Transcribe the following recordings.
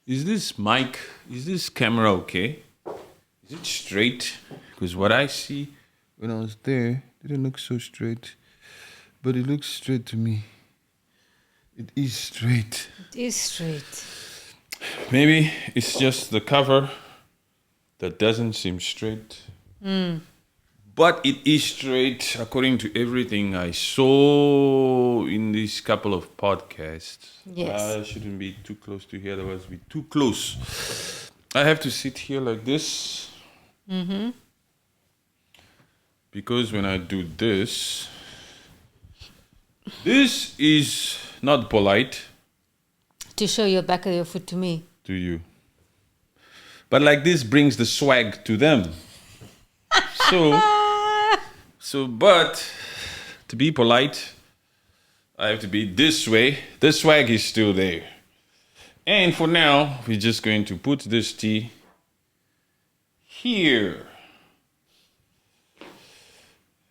Is this camera okay? Is it straight? Because what I see when I was there didn't look so straight. But it looks straight to me. It is straight. It is straight. Maybe it's just the cover that doesn't seem straight. But it is straight according to everything I saw in these couple of podcasts. Yes. I shouldn't be too close to here, otherwise be too close. I have to sit here like this. Because when I do this is not polite To show your back of your foot to me. to you. But like this brings the swag to them. But to be polite, I have to be this way. The swag is still there. And for now, we're just going to put this tea here.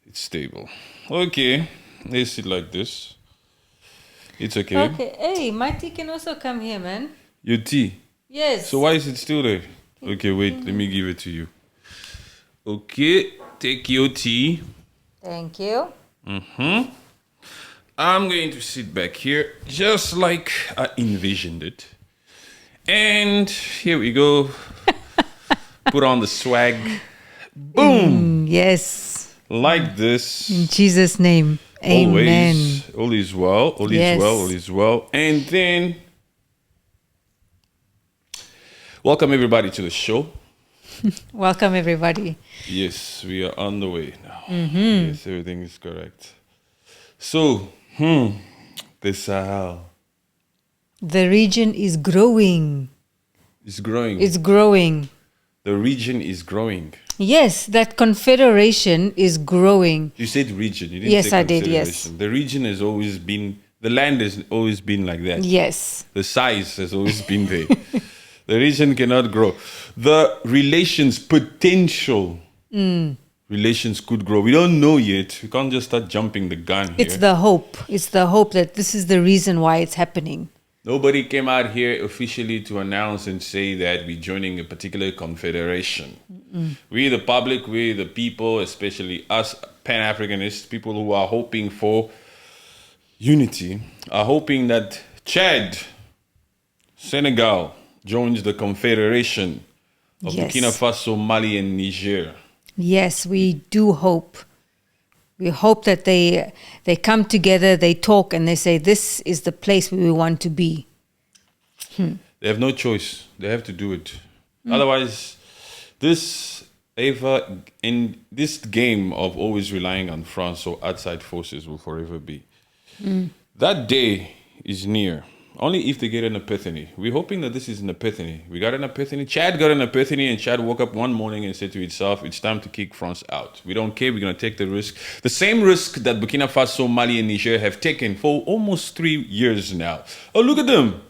It's stable. Okay, let's sit like this. It's okay. Okay. Hey, my tea can also come here, man. Your tea. Yes. So why is it still there? Okay, wait, let me give it to you. Okay, take your tea. Thank you. I'm going to sit back here just like I envisioned it. And here we go. Put on the swag. Boom! Yes. Like this. In Jesus' name. Amen. Always. All is well. All is Yes. well. All is well. And then, welcome everybody to the show. Welcome, everybody. Yes, we are on the way now. Yes, everything is correct. So, the Sahel The region is growing. is growing. It's growing. The region is growing. Yes, that confederation is growing. You said region. You didn't Yes, say I did, yes. confederation. The region has always been, the land has always been like that. Yes. The size has always been there. The region cannot grow. The relations, potential relations could grow. We don't know yet. We can't just start jumping the gun here. It's the hope. It's the hope that this is the reason why it's happening. Nobody came out here officially to announce and say that we're joining a particular confederation. We, the public, we, the people, especially us Pan-Africanists, people who are hoping for unity, are hoping that Chad, Senegal, joins the confederation of Yes. Burkina Faso, Mali, and Niger. Yes, we do hope. We hope that they come together, they talk, and they say, this is the place where we want to be. They have no choice. They have to do it. Otherwise, this game of always relying on France or outside forces will forever be. That day is near. Only if they get an epiphany. We're hoping that this is an epiphany. We got an epiphany. Chad got an epiphany, and Chad woke up one morning and said to itself, it's time to kick France out. We don't care. We're going to take the risk. The same risk that Burkina Faso, Mali, and Niger have taken for almost 3 years now. Oh, look at them.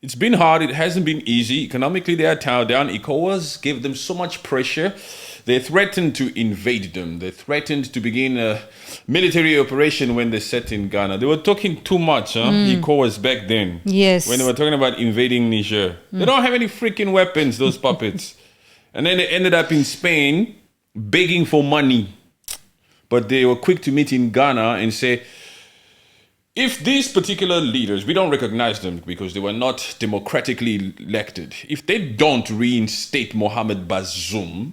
It's been hard. It hasn't been easy. Economically, they are tied down. ECOWAS gave them so much pressure. They threatened to invade them. They threatened to begin a military operation when they set in Ghana. They were talking too much, ECOWAS back then. Yes. When they were talking about invading Niger. They don't have any freaking weapons, those puppets. And then they ended up in Spain begging for money. But they were quick to meet in Ghana and say, if these particular leaders, we don't recognize them because they were not democratically elected. If they don't reinstate Mohamed Bazoum,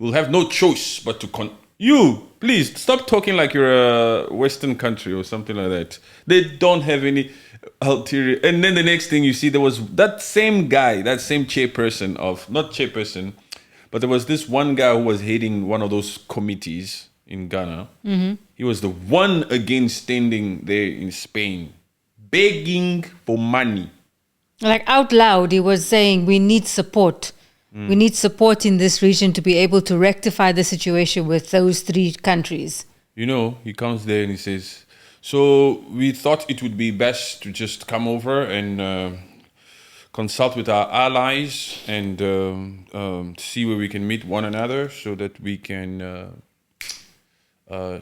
we'll have no choice but to you, please, stop talking like you're a Western country or something like that. They don't have any ulterior. And then the next thing you see, there was that same guy, that same chairperson of, not chairperson, but there was this one guy who was heading one of those committees in Ghana. He was the one again standing there in Spain, begging for money. Like out loud, he was saying, we need support. We need support in this region to be able to rectify the situation with those 3 countries. You know, he comes there and he says, so we thought it would be best to just come over and consult with our allies and see where we can meet one another so that we can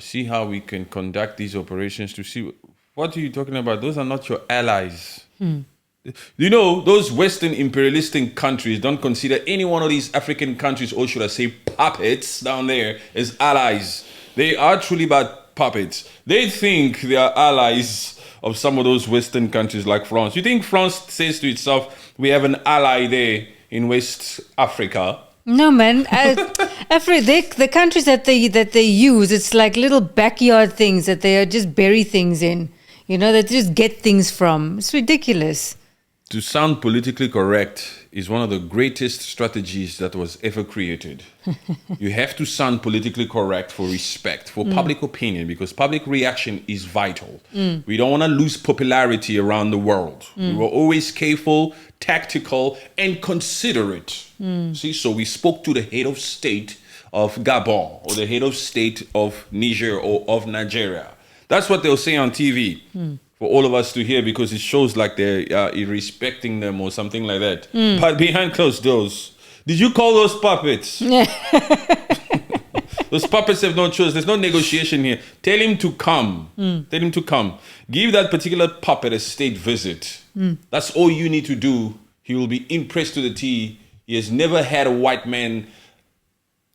see how we can conduct these operations to see. What are you talking about? Those are not your allies. You know, those Western imperialistic countries don't consider any one of these African countries, or should I say puppets down there, as allies. They are truly but puppets. They think they are allies of some of those Western countries like France. You think France says to itself, we have an ally there in West Africa? No, man. The countries that they use, it's like little backyard things that they just bury things in. You know, that they just get things from. It's ridiculous. To sound politically correct is one of the greatest strategies that was ever created. You have to sound politically correct for respect, for public opinion, because public reaction is vital. We don't want to lose popularity around the world. We were always careful, tactical, and considerate. See, so we spoke to the head of state of Gabon, or the head of state of Niger, or of Nigeria. That's what they'll say on TV. For all of us to hear, because it shows like they're irrespecting them or something like that. But behind closed doors, did you call those puppets? Those puppets have no choice. There's no negotiation here. Tell him to come. Tell him to come. Give that particular puppet a state visit. That's all you need to do. He will be impressed to the T. He has never had a white man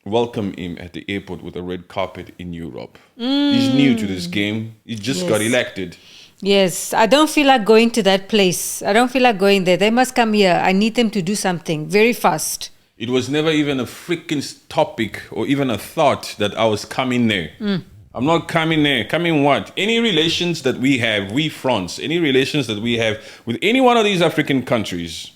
welcome him at the airport with a red carpet in Europe. He's new to this game. He just got elected. Yes, I don't feel like going to that place. I don't feel like going there. They must come here. I need them to do something very fast. It was never even a freaking topic or even a thought that I was coming there. I'm not coming there. Coming what? Any relations that we have, we France, any relations that we have with any one of these African countries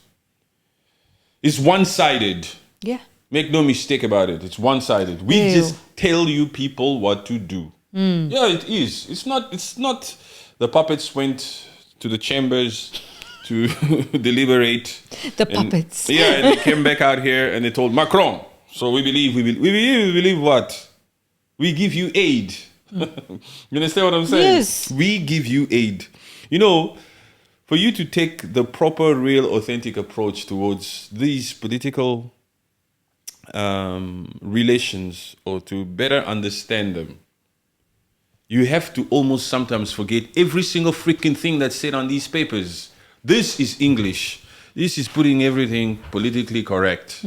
is one-sided. Yeah. Make no mistake about it. It's one-sided. We just tell you people what to do. Yeah, it is. It's not. The puppets went to the chambers to deliberate. The puppets. And they came back out here and they told Macron. So we believe what? We give you aid. You understand what I'm saying? Yes. We give you aid. You know, for you to take the proper, real, authentic approach towards these political relations, or to better understand them, you have to almost sometimes forget every single freaking thing that's said on these papers. This is English. This is putting everything politically correct.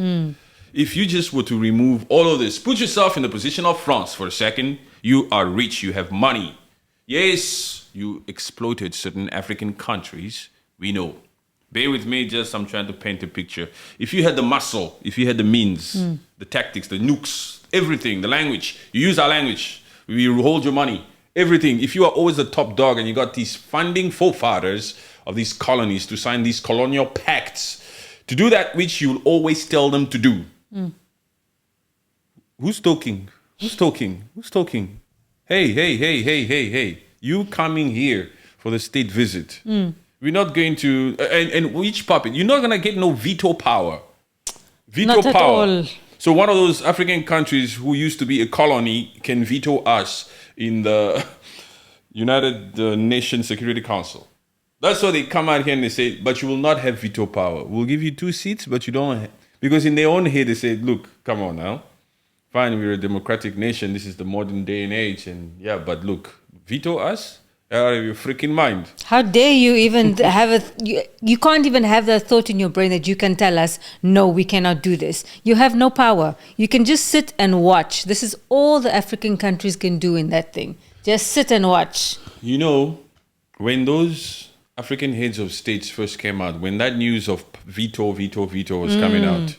If you just were to remove all of this, put yourself in the position of France for a second. You are rich. You have money. Yes, you exploited certain African countries. We know. Bear with me, I'm trying to paint a picture. If you had the muscle, if you had the means, the tactics, the nukes, everything, the language, you use our language, we hold your money. Everything. If you are always the top dog and you got these funding forefathers of these colonies to sign these colonial pacts, to do that which you'll always tell them to do. Who's talking? Who's talking? Who's talking? Hey. You coming here for the state visit. We're not going to... And which puppet? You're not going to get no veto power. Veto Not at power. all. So one of those African countries who used to be a colony can veto us in the United Nations Security Council. That's why they come out here and they say, but you will not have veto power. We'll give you 2 seats, but you don't have... Because in their own head, they say, look, come on now. Fine, we're a democratic nation. This is the modern day and age. And yeah, but look, veto us? Out of your freaking mind. How dare you even have you can't even have that thought in your brain that you can tell us, no, we cannot do this. You have no power. You can just sit and watch. This is all the African countries can do in that thing. Just sit and watch. You know, when those African heads of states first came out, when that news of veto was coming out,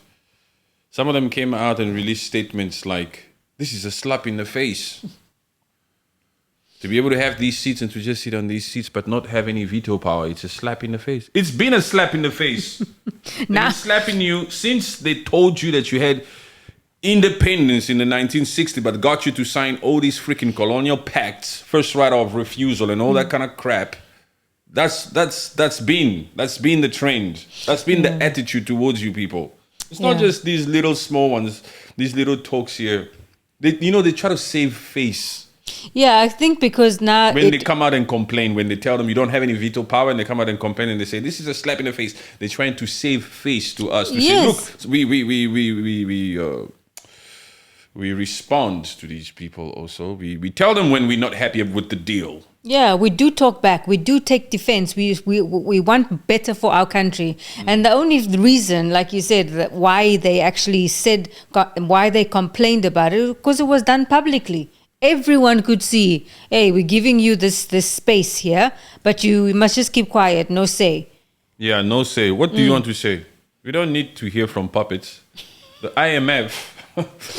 some of them came out and released statements like, this is a slap in the face. To be able to have these seats and to just sit on these seats but not have any veto power, it's a slap in the face. It's been a slap in the face. They're slapping you since they told you that you had independence in the 1960s, but got you to sign all these freaking colonial pacts, first right of refusal and all that kind of crap. That's been the trend. That's been the attitude towards you people. It's not just these little small ones, these little talks here. They try to save face. Yeah, I think because now... When they come out and complain, when they tell them you don't have any veto power, and they come out and complain and they say, this is a slap in the face. They're trying to save face to us. To say, look, we respond to these people also. We tell them when we're not happy with the deal. Yeah, we do talk back. We do take defense. We want better for our country. And the only reason, like you said, that why they actually said, why they complained about it, because it was done publicly. Everyone could see, hey, we're giving you this space here, but you must just keep quiet, no say. Yeah, no say. What do you want to say? We don't need to hear from puppets. The IMF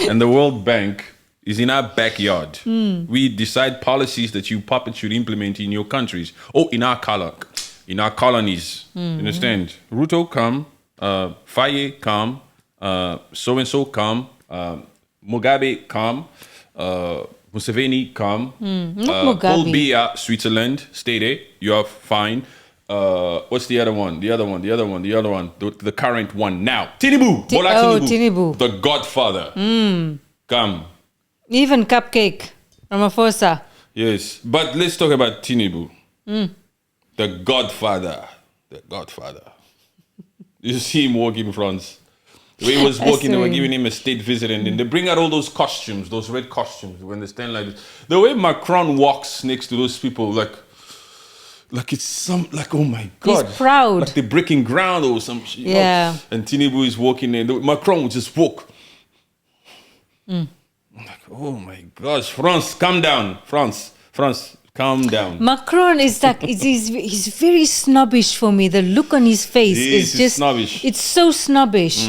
and the World Bank is in our backyard. We decide policies that you puppets should implement in your countries or in our colonies. Understand? Ruto come, Faye come, so and so come, Mugabe come, Museveni come, Not Mugabe. Paul Biya, Switzerland, stay there. You are fine. What's the other one? The The current one now. Tinubu. Bola Tinubu. The Godfather. Come. Even Cupcake, Ramaphosa. Yes. But let's talk about Tinubu. The Godfather. You see him walking in France. The way he was walking, they were giving him a state visit, and then they bring out all those costumes, those red costumes, when they stand like this. The way Macron walks next to those people, like it's oh my God. He's proud. Like they're breaking ground or some shit. Yeah. Know? And Tinubu is walking there. Macron would just walk. I'm like, oh my gosh, France, calm down. France, calm down. Macron is like, he's very snobbish for me. The look on his face is just snobbish. It's so snobbish.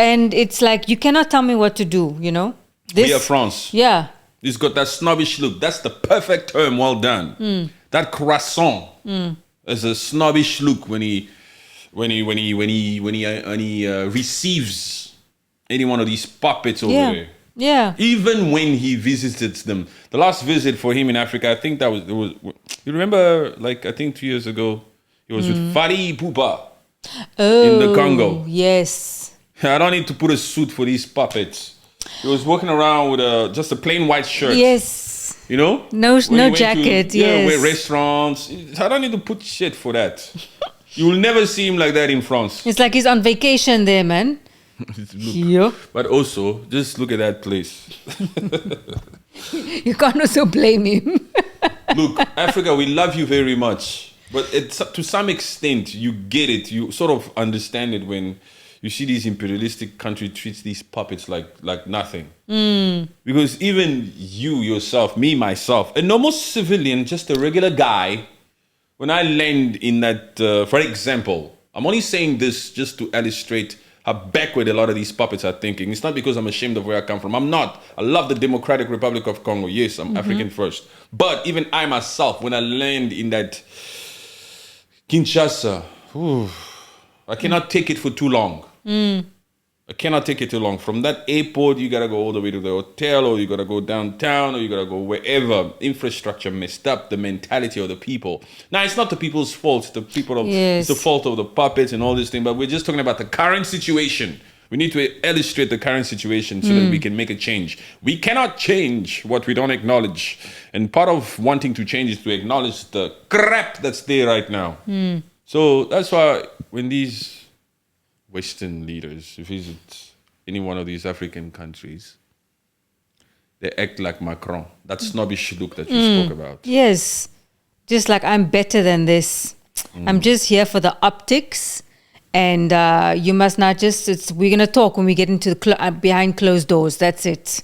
And it's like, you cannot tell me what to do, you know? We are France. Yeah. He's got that snobbish look. That's the perfect term. Well done. That croissant is a snobbish look when he receives any one of these puppets over there. Yeah. Even when he visited them, the last visit for him in Africa, I think it was. You remember, like I think 2 years ago, he was with Fari Pupa in the Congo. Yes. I don't need to put a suit for these puppets. He was walking around with just a plain white shirt. Yes. You know? No jacket. Yes. Restaurants. I don't need to put shit for that. You will never see him like that in France. It's like he's on vacation there, man. Look, but also, just look at that place. You can't also blame him. Look, Africa, we love you very much. But to some extent, you get it. You sort of understand it when you see these imperialistic countries treat these puppets like nothing. Because even you yourself, me, myself, a normal civilian, just a regular guy, when I land in that, for example, I'm only saying this just to illustrate how backward a lot of these puppets are thinking. It's not because I'm ashamed of where I come from. I'm not. I love the Democratic Republic of Congo. Yes, I'm African first. But even I myself, when I land in that Kinshasa, I cannot take it for too long. I cannot take it too long. From that airport, you gotta go all the way to the hotel, or you gotta go downtown, or you gotta go wherever. Infrastructure messed up, the mentality of the people. Now, it's not the people's fault. It's the people it's the fault of the puppets and all this thing. But we're just talking about the current situation. We need to illustrate the current situation so that we can make a change. We cannot change what we don't acknowledge. And part of wanting to change is to acknowledge the crap that's there right now. So that's why when these Western leaders visit any one of these African countries, they act like Macron. That snobbish look that you spoke about. Yes. Just like, I'm better than this. I'm just here for the optics. And you must not we're going to talk when we get into the behind closed doors. That's it.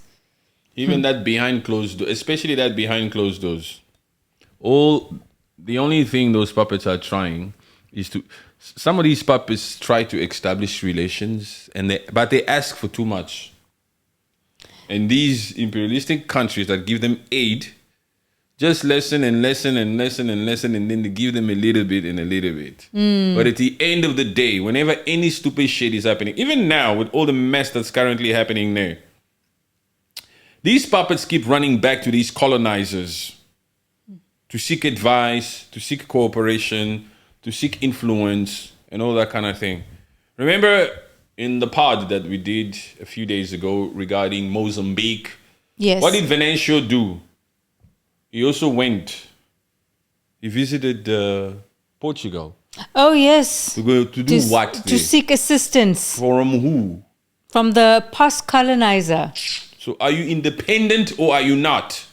Even that behind closed doors, especially that behind closed doors. The only thing those puppets are trying is some of these puppets try to establish relations, but they ask for too much. And these imperialistic countries that give them aid just lessen, and then they give them a little bit and a little bit. But at the end of the day, whenever any stupid shit is happening, even now with all the mess that's currently happening there, these puppets keep running back to these colonizers to seek advice, to seek cooperation, to seek influence and all that kind of thing. Remember in the pod that we did a few days ago regarding Mozambique? Yes. What did Venancio do? He also he visited Portugal. Oh, yes. To do what? To seek assistance. From who? From the past colonizer. So are you independent or are you not?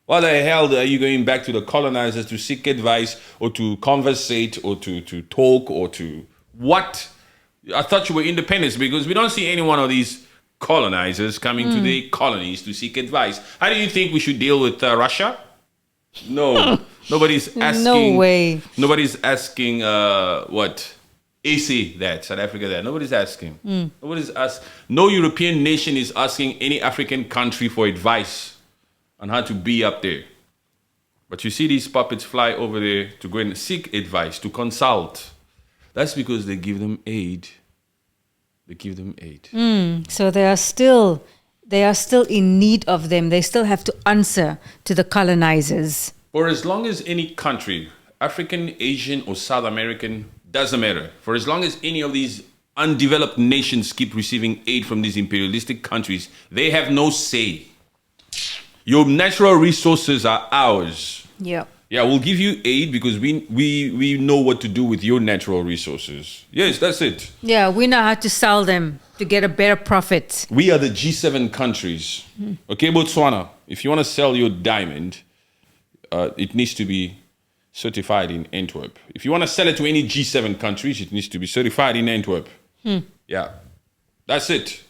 Why the hell are you going back to the colonizers to seek advice or to conversate or to talk or to what? I thought you were independent because we don't see any one of these colonizers coming to the colonies to seek advice. How do you think we should deal with Russia? No. Nobody's asking. No way. Nobody's asking what? AC that, South Africa that. Nobody's asking. Nobody's no European nation is asking any African country for advice on how to be up there. But you see these puppets fly over there to go and seek advice, to consult. That's because they give them aid. They give them aid. So they are still in need of them. They still have to answer to the colonizers. For as long as any country, African, Asian, or South American, doesn't matter. For as long as any of these undeveloped nations keep receiving aid from these imperialistic countries, they have no say. Your natural resources are ours. Yeah. Yeah, we'll give you aid because we know what to do with your natural resources. Yes, that's it. Yeah, we know how to sell them to get a better profit. We are the G7 countries. Okay, Botswana, if you want to sell your diamond, it needs to be certified in Antwerp. If you want to sell it to any G7 countries, it needs to be certified in Antwerp. Yeah, that's it.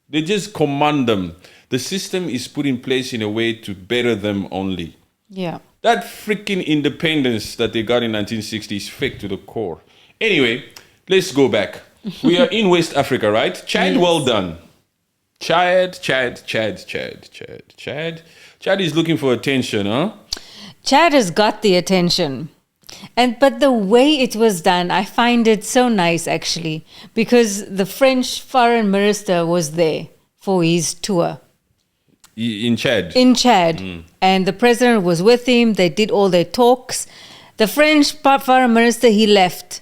They just command them. The system is put in place in a way to better them only. Yeah. That freaking independence that they got in 1960 is fake to the core. Anyway, let's go back. We are in West Africa, right? Chad, yes. Well done. Chad is looking for attention, huh? Chad has got the attention. But the way it was done, I find it so nice, actually, because the French foreign minister was there for his tour. In Chad? In Chad. And the president was with him. They did all their talks. The French foreign minister, he left.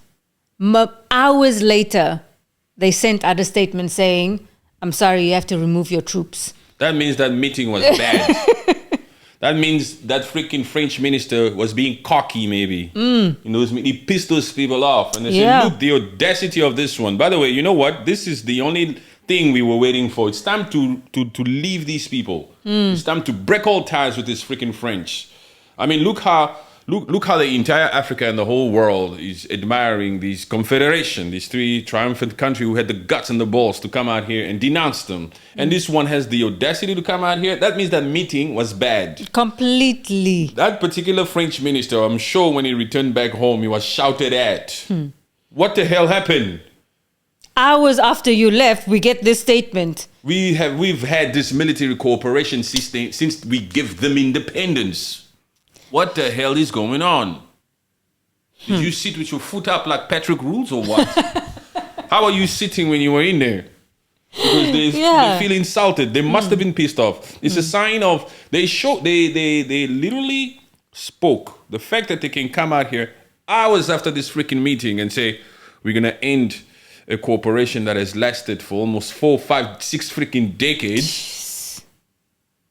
Hours later, they sent out a statement saying, I'm sorry, you have to remove your troops. That means that meeting was bad. That means that freaking French minister was being cocky, maybe. He pissed those people off. And they said, look, the audacity of this one. By the way, you know what? This is the only thing we were waiting for. It's time to leave these people. It's time to break all ties with this freaking French. I mean, look how the entire Africa and the whole world is admiring these confederation, these three triumphant countries who had the guts and the balls to come out here and denounce them. And this one has the audacity to come out here. That means that meeting was bad. Completely. That particular French minister, I'm sure when he returned back home, he was shouted at. What the hell happened? Hours after you left, we get this statement. We've had this military cooperation system since we give them independence. What the hell is going on? Did you sit with your foot up like Patrick Rules or what? How are you sitting when you were in there? Because they feel insulted. They must have been pissed off. It's a sign of they literally spoke. The fact that they can come out here hours after this freaking meeting and say we're gonna end a cooperation that has lasted for almost 4, 5, 6 freaking decades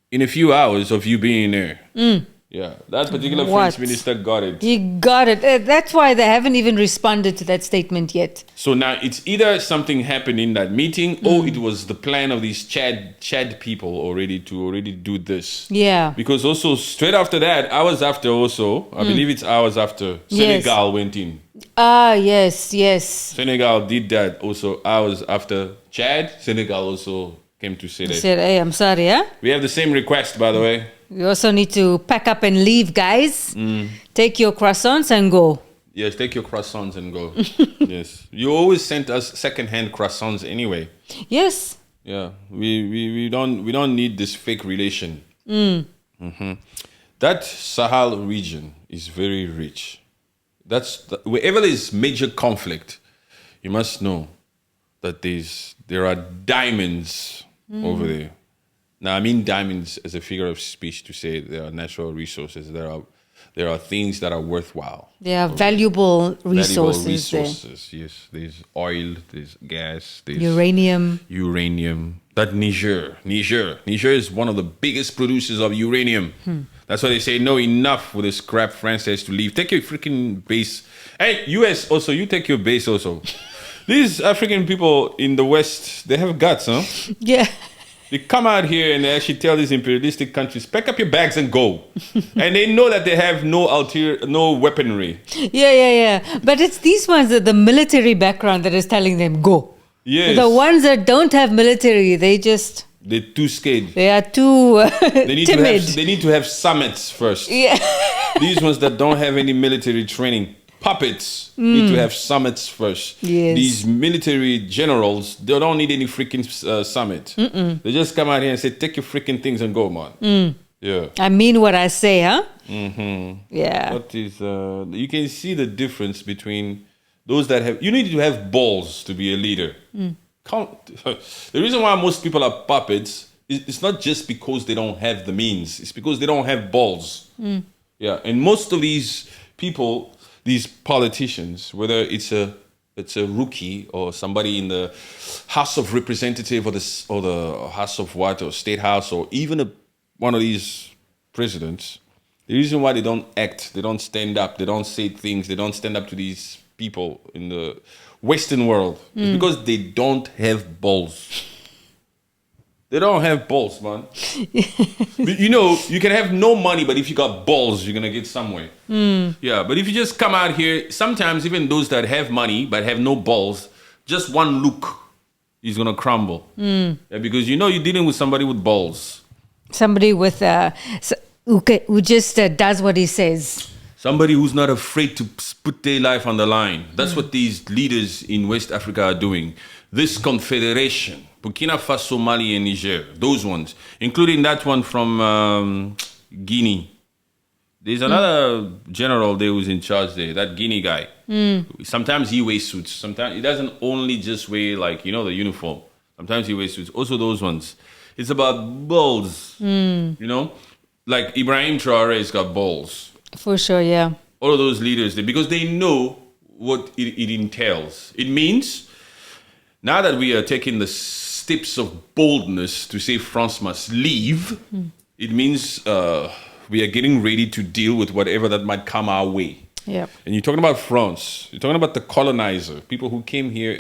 in a few hours of you being there. Yeah, that particular French minister got it. He got it. That's why they haven't even responded to that statement yet. So now it's either something happened in that meeting or it was the plan of these Chad people already to do this. Yeah. Because also straight after that, hours after also, I believe it's hours after, Senegal went in. Yes. Senegal did that also hours after Chad. Senegal also came to say that. Said, hey, I'm sorry, huh? We have the same request, by the way. You also need to pack up and leave, guys. Take your croissants and go. Yes, take your croissants and go. Yes. You always sent us second-hand croissants anyway. Yes. Yeah. We don't need this fake relation. That Sahel region is very rich. Wherever there's major conflict, you must know that there are diamonds over there. Now, I mean diamonds as a figure of speech to say there are natural resources. There are things that are worthwhile. There are valuable resources. Yes. There's oil, there's gas, there's uranium. That Niger is one of the biggest producers of uranium. That's why they say, no, enough with this crap France has to leave. Take your freaking base. Hey, US also, you take your base also. These African people in the West, they have guts, huh? Yeah. They come out here and they actually tell these imperialistic countries, pack up your bags and go. And they know that they have no weaponry. Yeah. But it's these ones that the military background that is telling them go. Yes. The ones that don't have military, they're too scared. They are too timid. They need to have summits first. Yeah. These ones that don't have any military training, puppets, need to have summits first. Yes. These military generals, they don't need any freaking summit. They just come out here and say, take your freaking things and go, man. Yeah. I mean what I say, huh? Mm-hmm. Yeah. What is, you can see the difference between those that have, you need to have balls to be a leader. The reason why most people are puppets it's not just because they don't have the means. It's because they don't have balls. Yeah, and most of these people, these politicians, whether it's a rookie or somebody in the House of Representative or the House of what or State House or even one of these presidents, the reason why they don't act, they don't stand up, they don't say things, they don't stand up to these people in the Western world is because they don't have balls. They don't have balls, man. You know, you can have no money, but if you got balls, you're going to get somewhere. Yeah, but if you just come out here, sometimes even those that have money but have no balls, just one look is going to crumble. Yeah, because you know you're dealing with somebody with balls. Somebody with who just does what he says. Somebody who's not afraid to put their life on the line. That's what these leaders in West Africa are doing. This confederation, Burkina Faso, Mali, and Niger, those ones, including that one from Guinea. There's another general there who's in charge there, that Guinea guy. Sometimes he wears suits. Sometimes he doesn't only just wear, like, you know, the uniform. Sometimes he wears suits. Also those ones. It's about balls, you know? Like Ibrahim Traore's got balls. For sure, yeah. All of those leaders, because they know what it entails. It means, now that we are taking the steps of boldness to say France must leave, it means we are getting ready to deal with whatever that might come our way. Yep. And you're talking about France. You're talking about the colonizer, people who came here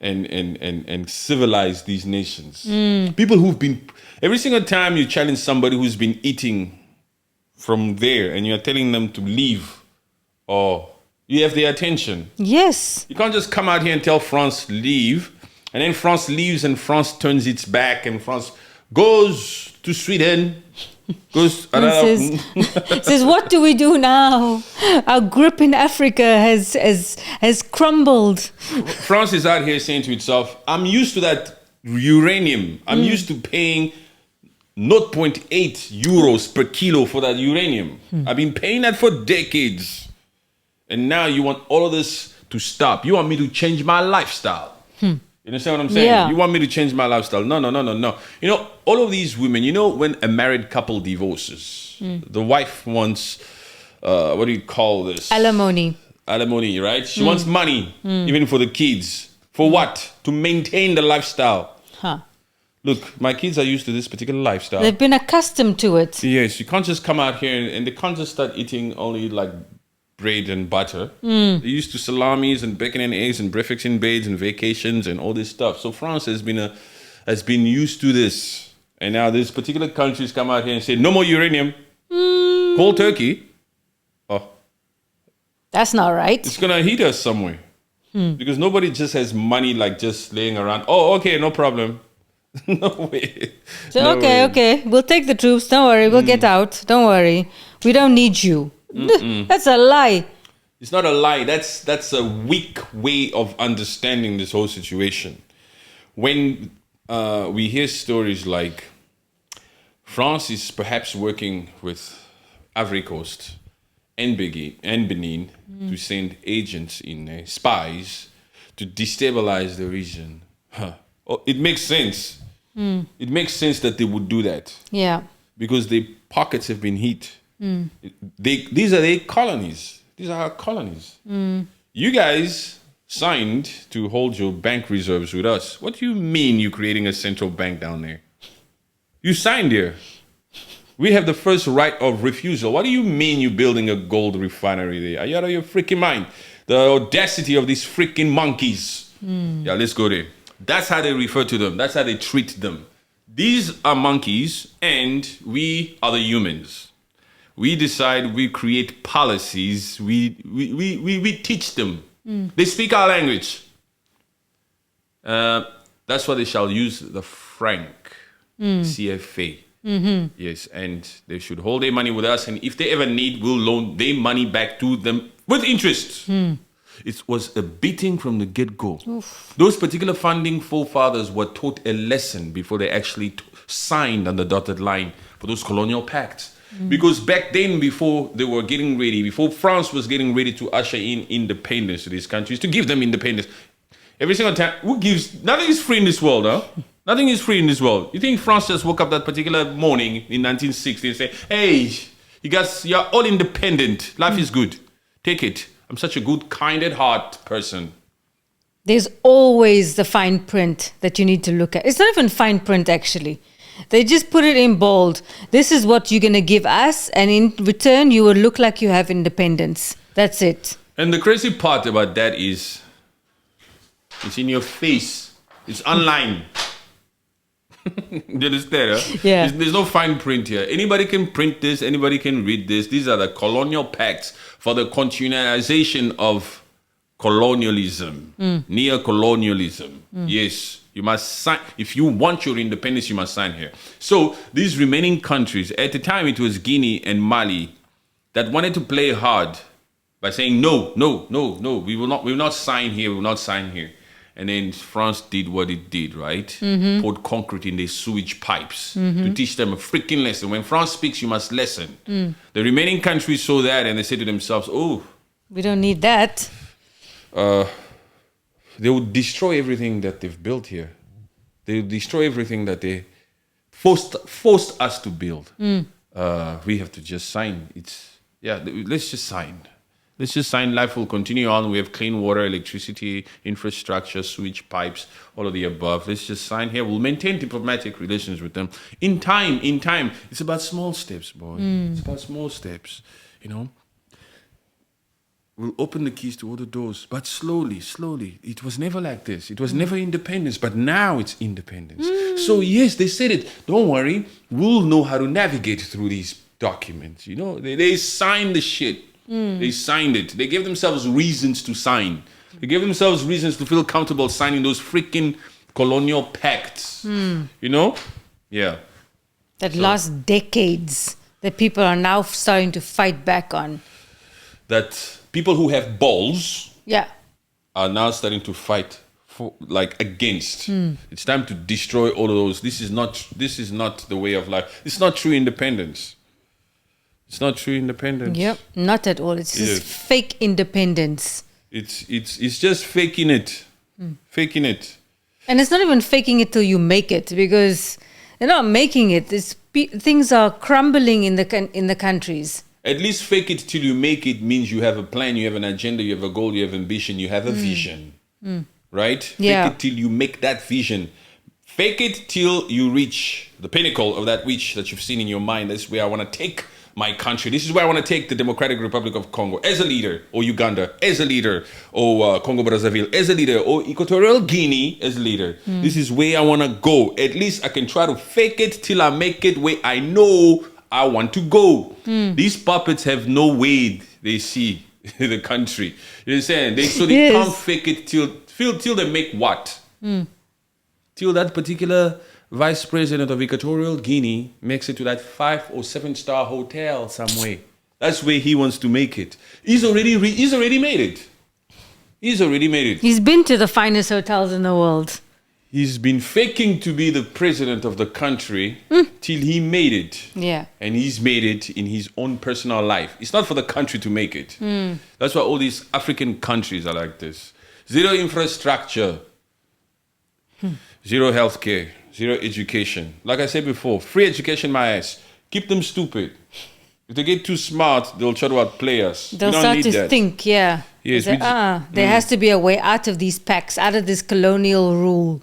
and civilized these nations. People who've been, every single time you challenge somebody who's been eating from there and you're telling them to leave, or you have their attention. Yes. You can't just come out here and tell France leave, and then France leaves and France turns its back and France goes to Sweden, goes says, what do we do now? Our grip in Africa has crumbled. France is out here saying to itself, I'm used to that uranium. I'm used to paying 0.8 euros per kilo for that uranium. I've been paying that for decades. And now you want all of this to stop. You want me to change my lifestyle. You understand what I'm saying? Yeah. You want me to change my lifestyle. No. You know, all of these women, you know, when a married couple divorces, the wife wants, what do you call this? Alimony. Alimony, right? She wants money, even for the kids. For what? To maintain the lifestyle. Look, my kids are used to this particular lifestyle. They've been accustomed to it. Yes, you can't just come out here and they can't just start eating only like bread and butter. They're used to salamis and bacon and eggs and breakfast in beds and vacations and all this stuff. So France has been used to this. And now these particular countries come out here and say, no more uranium. Cold turkey. Oh, that's not right. it's going to hit us somewhere. Because nobody just has money like just laying around. Oh, okay, no problem. No way. So, No way. okay. We'll take the troops. Don't worry. We'll get out. Don't worry. We don't need you. That's a lie. It's not a lie. That's a weak way of understanding this whole situation. When we hear stories like France is perhaps working with Ivory Coast and Benin to send agents in, spies, to destabilize the region. Oh, it makes sense. It makes sense that they would do that. Yeah. Because their pockets have been hit. These are their colonies. These are our colonies. You guys signed to hold your bank reserves with us. What do you mean you're creating a central bank down there? You signed here. We have the first right of refusal. What do you mean you're building a gold refinery there? Are you out of your freaking mind? The audacity of these freaking monkeys. Yeah, let's go there. That's how they refer to them. That's how they treat them. These are monkeys, and we are the humans. We decide, we create policies, we teach them. They speak our language. That's why they shall use the franc, CFA. Yes, and they should hold their money with us, and if they ever need, we'll loan their money back to them with interest. It was a beating from the get-go. Those particular founding forefathers were taught a lesson before they actually signed on the dotted line for those colonial pacts. Because back then, before they were getting ready, before France was getting ready to usher in independence to these countries, to give them independence, every single time, nothing is free in this world, huh? Nothing is free in this world. You think France just woke up that particular morning in 1960 and say, hey, you guys, you're all independent. Life is good. Take it. I'm such a good, kind at heart person. There's always the fine print that you need to look at. It's not even fine print, actually. They just put it in bold. This is what you're going to give us, and in return, you will look like you have independence. That's it. And the crazy part about that is, it's in your face. It's online. You understand? Huh? Yeah. There's no fine print here. Anybody can print this. Anybody can read this. These are the colonial pacts for the continuation of colonialism, neo-colonialism. Yes, you must sign. If you want your independence, you must sign here. So these remaining countries, at the time it was Guinea and Mali, that wanted to play hard by saying, no, we will not sign here, we will not sign here. And then France did what it did, right? Poured concrete in their sewage pipes to teach them a freaking lesson. When France speaks, you must listen. The remaining countries saw that and they said to themselves, oh, we don't need that. They would destroy everything that they've built here. They would destroy everything that they forced us to build. We have to just sign. Let's just sign. Let's just sign. Life will continue on. We have clean water, electricity, infrastructure, sewage pipes, all of the above. Let's just sign here. We'll maintain diplomatic relations with them. In time, it's about small steps, boy. It's about small steps, you know. We'll open the keys to all the doors, but slowly. It was never like this. It was never independence, but now it's independence. So yes, they said it. Don't worry. We'll know how to navigate through these documents. You know, they signed the shit. They signed it. They gave themselves reasons to sign. They gave themselves reasons to feel comfortable signing those freaking colonial pacts. You know? Yeah. That last decades that people are now starting to fight back on. That people who have balls are now starting to fight against. It's time to destroy all of those. This is not the way of life. It's not true independence. It's not true independence. Yep, not at all. It's just fake independence. It's just faking it. Faking it. And it's not even faking it till you make it, because they're not making it. Things are crumbling in the countries. At least fake it till you make it means you have a plan, you have an agenda, you have a goal, you have ambition, you have a vision. Right? Yeah. Fake it till you make that vision. Fake it till you reach the pinnacle of that reach that you've seen in your mind. That's where I want to take my country. This is where I want to take the Democratic Republic of Congo as a leader, or Uganda as a leader, or Congo Brazzaville as a leader, or Equatorial Guinea as a leader. This is where I want to go. At least I can try to fake it till I make it where I know I want to go. These puppets have no way they see the country. You understand? They can't fake it till they make what? Till that particular vice president of Equatorial Guinea makes it to that 5 or 7-star hotel somewhere. That's where he wants to make it. He's already made it. He's already made it. He's been to the finest hotels in the world. He's been faking to be the president of the country till he made it. Yeah. And he's made it in his own personal life. It's not for the country to make it. That's why all these African countries are like this. Zero infrastructure. Zero healthcare. Zero education. Like I said before, free education, my ass. Keep them stupid. If they get too smart, they'll try to outplay us. They'll start to think, Yes, there has to be a way out of these pacts, out of this colonial rule.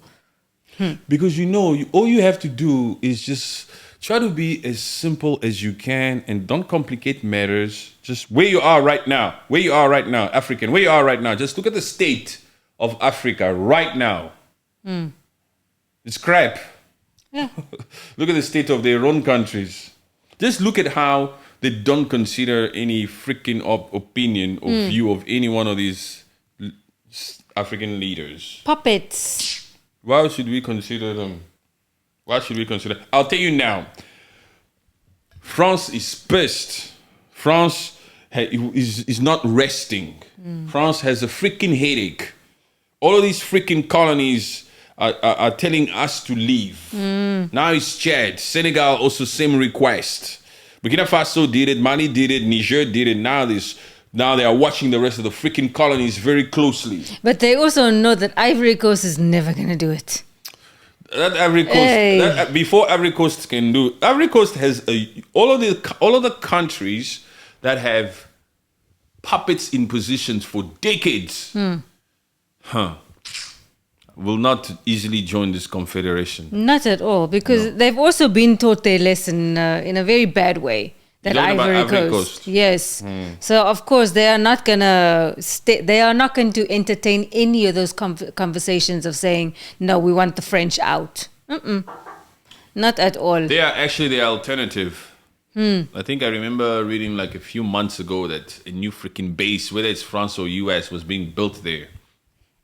Because all you have to do is just try to be as simple as you can and don't complicate matters. Just where you are right now, African, where you are right now. Just look at the state of Africa right now. It's crap. Yeah. Look at the state of their own countries. Just look at how they don't consider any freaking opinion or view of any one of these African leaders. Puppets. Why should we consider them? Why should we consider? I'll tell you now. France is pissed. France is not resting. France has a freaking headache. All of these freaking colonies are telling us to leave. Now it's Chad. Senegal also same request. Burkina Faso did it. Mali did it. Niger did it. Now they are watching the rest of the freaking colonies very closely. But they also know that Ivory Coast is never going to do it. That Ivory Coast, before Ivory Coast can do, Ivory Coast has all of the countries that have puppets in positions for decades. Will not easily join this confederation. Not at all, because they've also been taught their lesson in a very bad way. That Ivory Coast. Yes. So of course they are not gonna they are not going to entertain any of those conversations of saying no, we want the French out. Not at all. They are actually the alternative. I think I remember reading like a few months ago that a new freaking base, whether it's France or US, was being built there.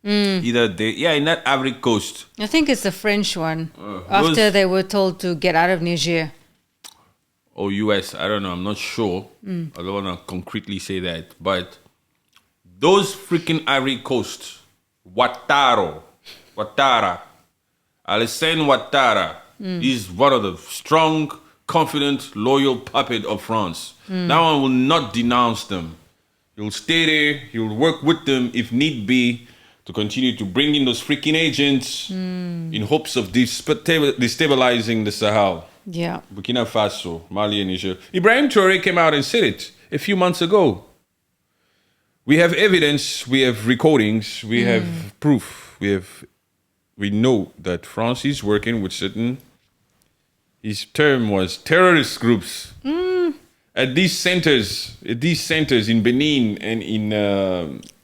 Either in that Ivory Coast. I think it's the French one. After they were told to get out of Niger. Or US, I don't know, I'm not sure. I don't want to concretely say that. But those freaking Ivory Coast, Ouattara, Alassane Ouattara is one of the strong, confident, loyal puppet of France. That one will not denounce them. He'll stay there, he'll work with them if need be to continue to bring in those freaking agents in hopes of destabilizing the Sahel. Yeah. Burkina Faso, Mali and Niger. Ibrahim Traoré came out and said it a few months ago. We have evidence, we have recordings, we have proof. We know that France is working with certain, his term was terrorist groups. At these centers in Benin and in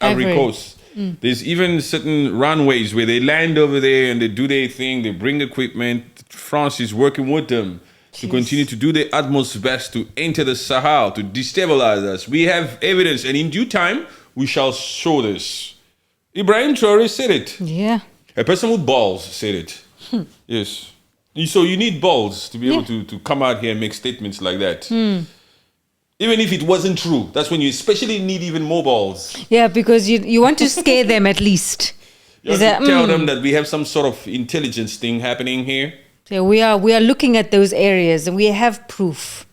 Ivory Coast. There's even certain runways where they land over there and they do their thing, they bring equipment. France is working with them to continue to do their utmost best to enter the Sahel, to destabilize us. We have evidence, and in due time, we shall show this. Ibrahim Traoré said it. Yeah. A person with balls said it. Yes. So you need balls to be able to come out here and make statements like that. Even if it wasn't true, that's when you especially need even more balls. Yeah, because you want to scare them at least. You have to tell them that we have some sort of intelligence thing happening here. Yeah, we are looking at those areas and we have proof.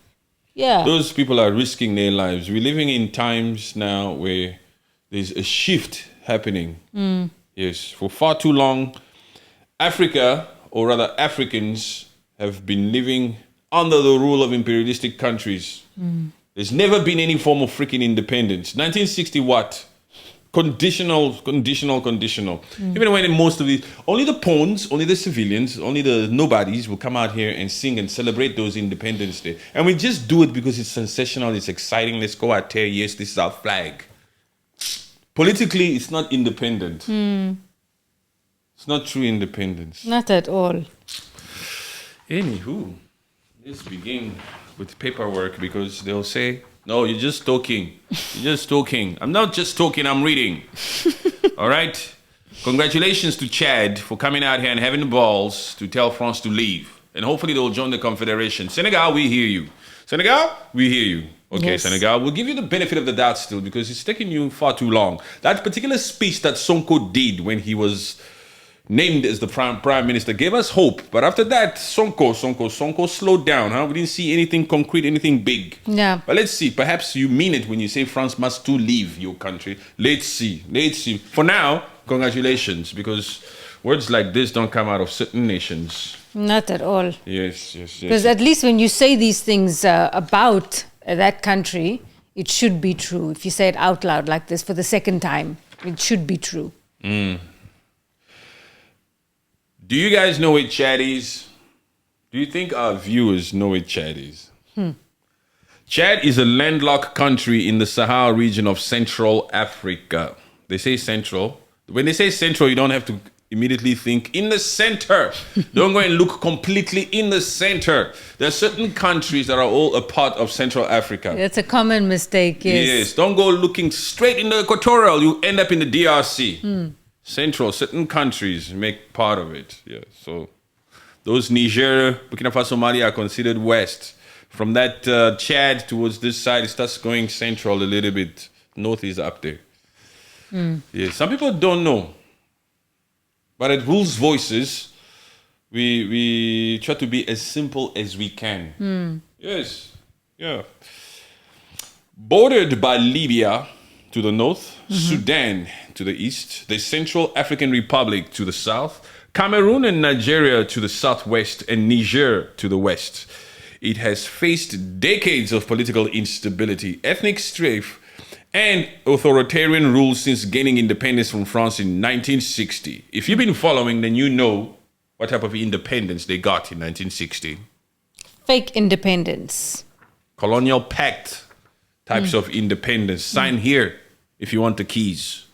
Yeah. Those people are risking their lives. We're living in times now where there's a shift happening. Yes, for far too long, Africa, or rather Africans, have been living under the rule of imperialistic countries. There's never been any form of freaking independence. 1960 what? Conditional. Even when most of the, only the pawns, only the civilians, only the nobodies will come out here and sing and celebrate those Independence Day. And we just do it because it's sensational, it's exciting. Let's go out there. Yes, this is our flag. Politically, it's not independent. It's not true independence. Not at all. Anywho, let's begin with paperwork because they'll say, no, you're just talking. You're just talking. I'm not just talking, I'm reading. All right? Congratulations to Chad for coming out here and having the balls to tell France to leave. And hopefully they'll join the Confederation. Senegal, we hear you. Senegal, we hear you. Okay, yes. Senegal, we'll give you the benefit of the doubt still because it's taking you far too long. That particular speech that Sonko did when he was named as the prime minister gave us hope. But after that, Sonko slowed down. Huh? We didn't see anything concrete, anything big. Yeah. But let's see. Perhaps you mean it when you say France must too leave your country. Let's see. For now, congratulations, because words like this don't come out of certain nations. Not at all. Yes. Because at least when you say these things about that country, it should be true. If you say it out loud like this for the second time, it should be true. Do you guys know what Chad is? Do you think our viewers know what Chad is? Chad is a landlocked country in the Sahel region of Central Africa. They say central. When they say central, you don't have to immediately think in the center. Don't go and look completely in the center. There are certain countries that are all a part of Central Africa. That's a common mistake, yes. Yes, don't go looking straight in the equatorial. You end up in the DRC. Central, certain countries make part of it. Yeah, so those Niger, Burkina Faso, Mali are considered west. From that Chad towards this side, it starts going central a little bit. North is up there. Yeah, some people don't know. But at Rules Voices, we try to be as simple as we can. Yes, yeah. Bordered by Libya to the north, Sudan to the east, the Central African Republic to the south, Cameroon and Nigeria to the southwest, and Niger to the west. It has faced decades of political instability, ethnic strife, and authoritarian rule since gaining independence from France in 1960. If you've been following, then you know what type of independence they got in 1960. Fake independence. Colonial pact types of independence. Sign here if you want the keys.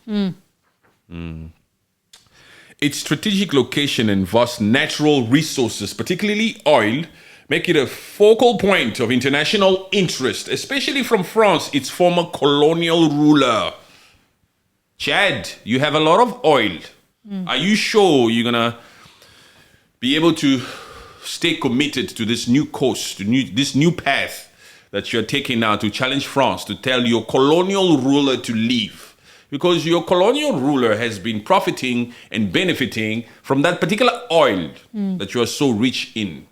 Its strategic location and vast natural resources, particularly oil, make it a focal point of international interest, especially from France, its former colonial ruler. Chad, you have a lot of oil. Are you sure you're going to be able to stay committed to this new course, this new path that you're taking now to challenge France, to tell your colonial ruler to leave? Because your colonial ruler has been profiting and benefiting from that particular oil that you are so rich in.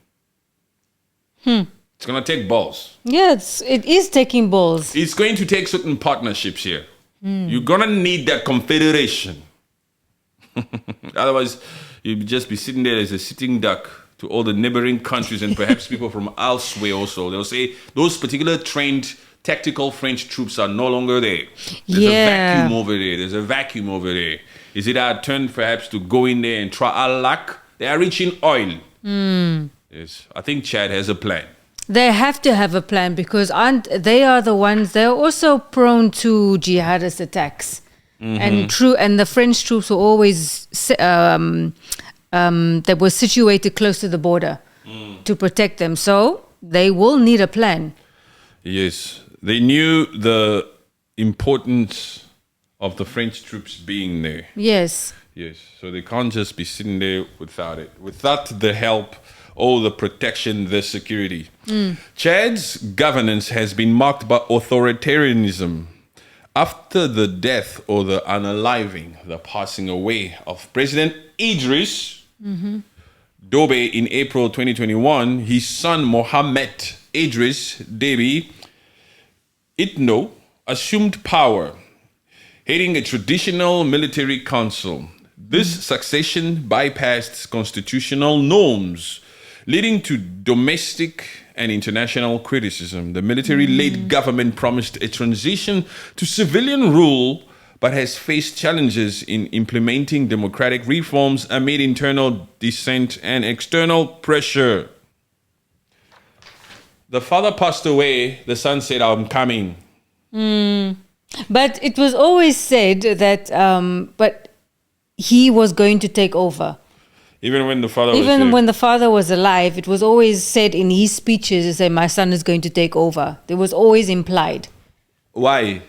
It's going to take balls. Yes, it is taking balls. It's going to take certain partnerships here. You're going to need that confederation. Otherwise, you'll just be sitting there as a sitting duck to all the neighboring countries and perhaps people from elsewhere also. They'll say those particular trained tactical French troops are no longer there. There's a vacuum over there. There's a vacuum over there. Is it our turn perhaps to go in there and try our luck? They are rich in oil. Yes, I think Chad has a plan. They have to have a plan because they are the ones, they're also prone to jihadist attacks. And the French troops were always, they were situated close to the border to protect them. So they will need a plan. Yes, they knew the importance of the French troops being there. Yes. Yes, so they can't just be sitting there without it. Without the help, all the protection, the security. Chad's governance has been marked by authoritarianism. After the death or the unaliving, the passing away of President Idris Deby in April 2021, his son Mohammed Idris Deby Itno assumed power, heading a traditional military council. This succession bypassed constitutional norms, leading to domestic and international criticism. The military-led government promised a transition to civilian rule, but has faced challenges in implementing democratic reforms amid internal dissent and external pressure. The father passed away. The son said, I'm coming. But it was always said that but he was going to take over. Even when the father When the father was alive, it was always said in his speeches, he said, my son is going to take over. It was always implied. Why?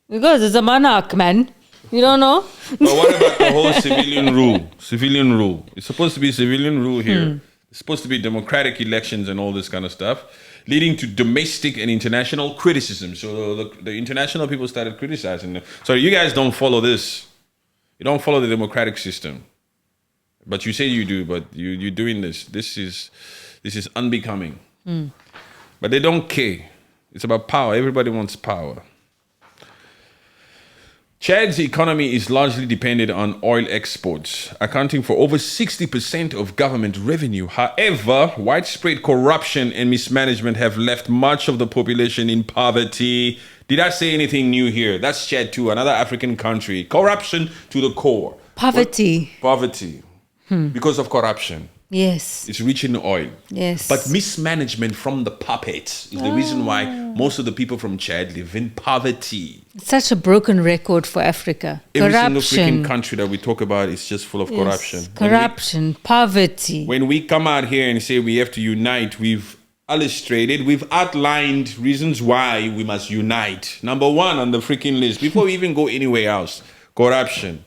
Because it's a monarch, man. You don't know? But what about the whole civilian rule? Civilian rule. It's supposed to be civilian rule here. It's supposed to be democratic elections and all this kind of stuff, leading to domestic and international criticism. So the international people started criticizing them. So you guys don't follow this. You don't follow the democratic system. But you say you do, but you're doing this. This is unbecoming. But they don't care. It's about power. Everybody wants power. Chad's economy is largely dependent on oil exports, accounting for over 60% of government revenue. However, widespread corruption and mismanagement have left much of the population in poverty. Did I say anything new here? That's Chad too, another African country. Corruption to the core. Poverty. Poverty. Because of corruption. Yes. It's rich in oil. Yes. But mismanagement from the puppets is the reason why Most of the people from Chad live in poverty. It's such a broken record for Africa. Every single Corruption. freaking country that we talk about is just full of Yes. corruption. Corruption, poverty. When we come out here and say we have to unite, we've outlined reasons why we must unite. Number one on the freaking list, before we even go anywhere else, corruption.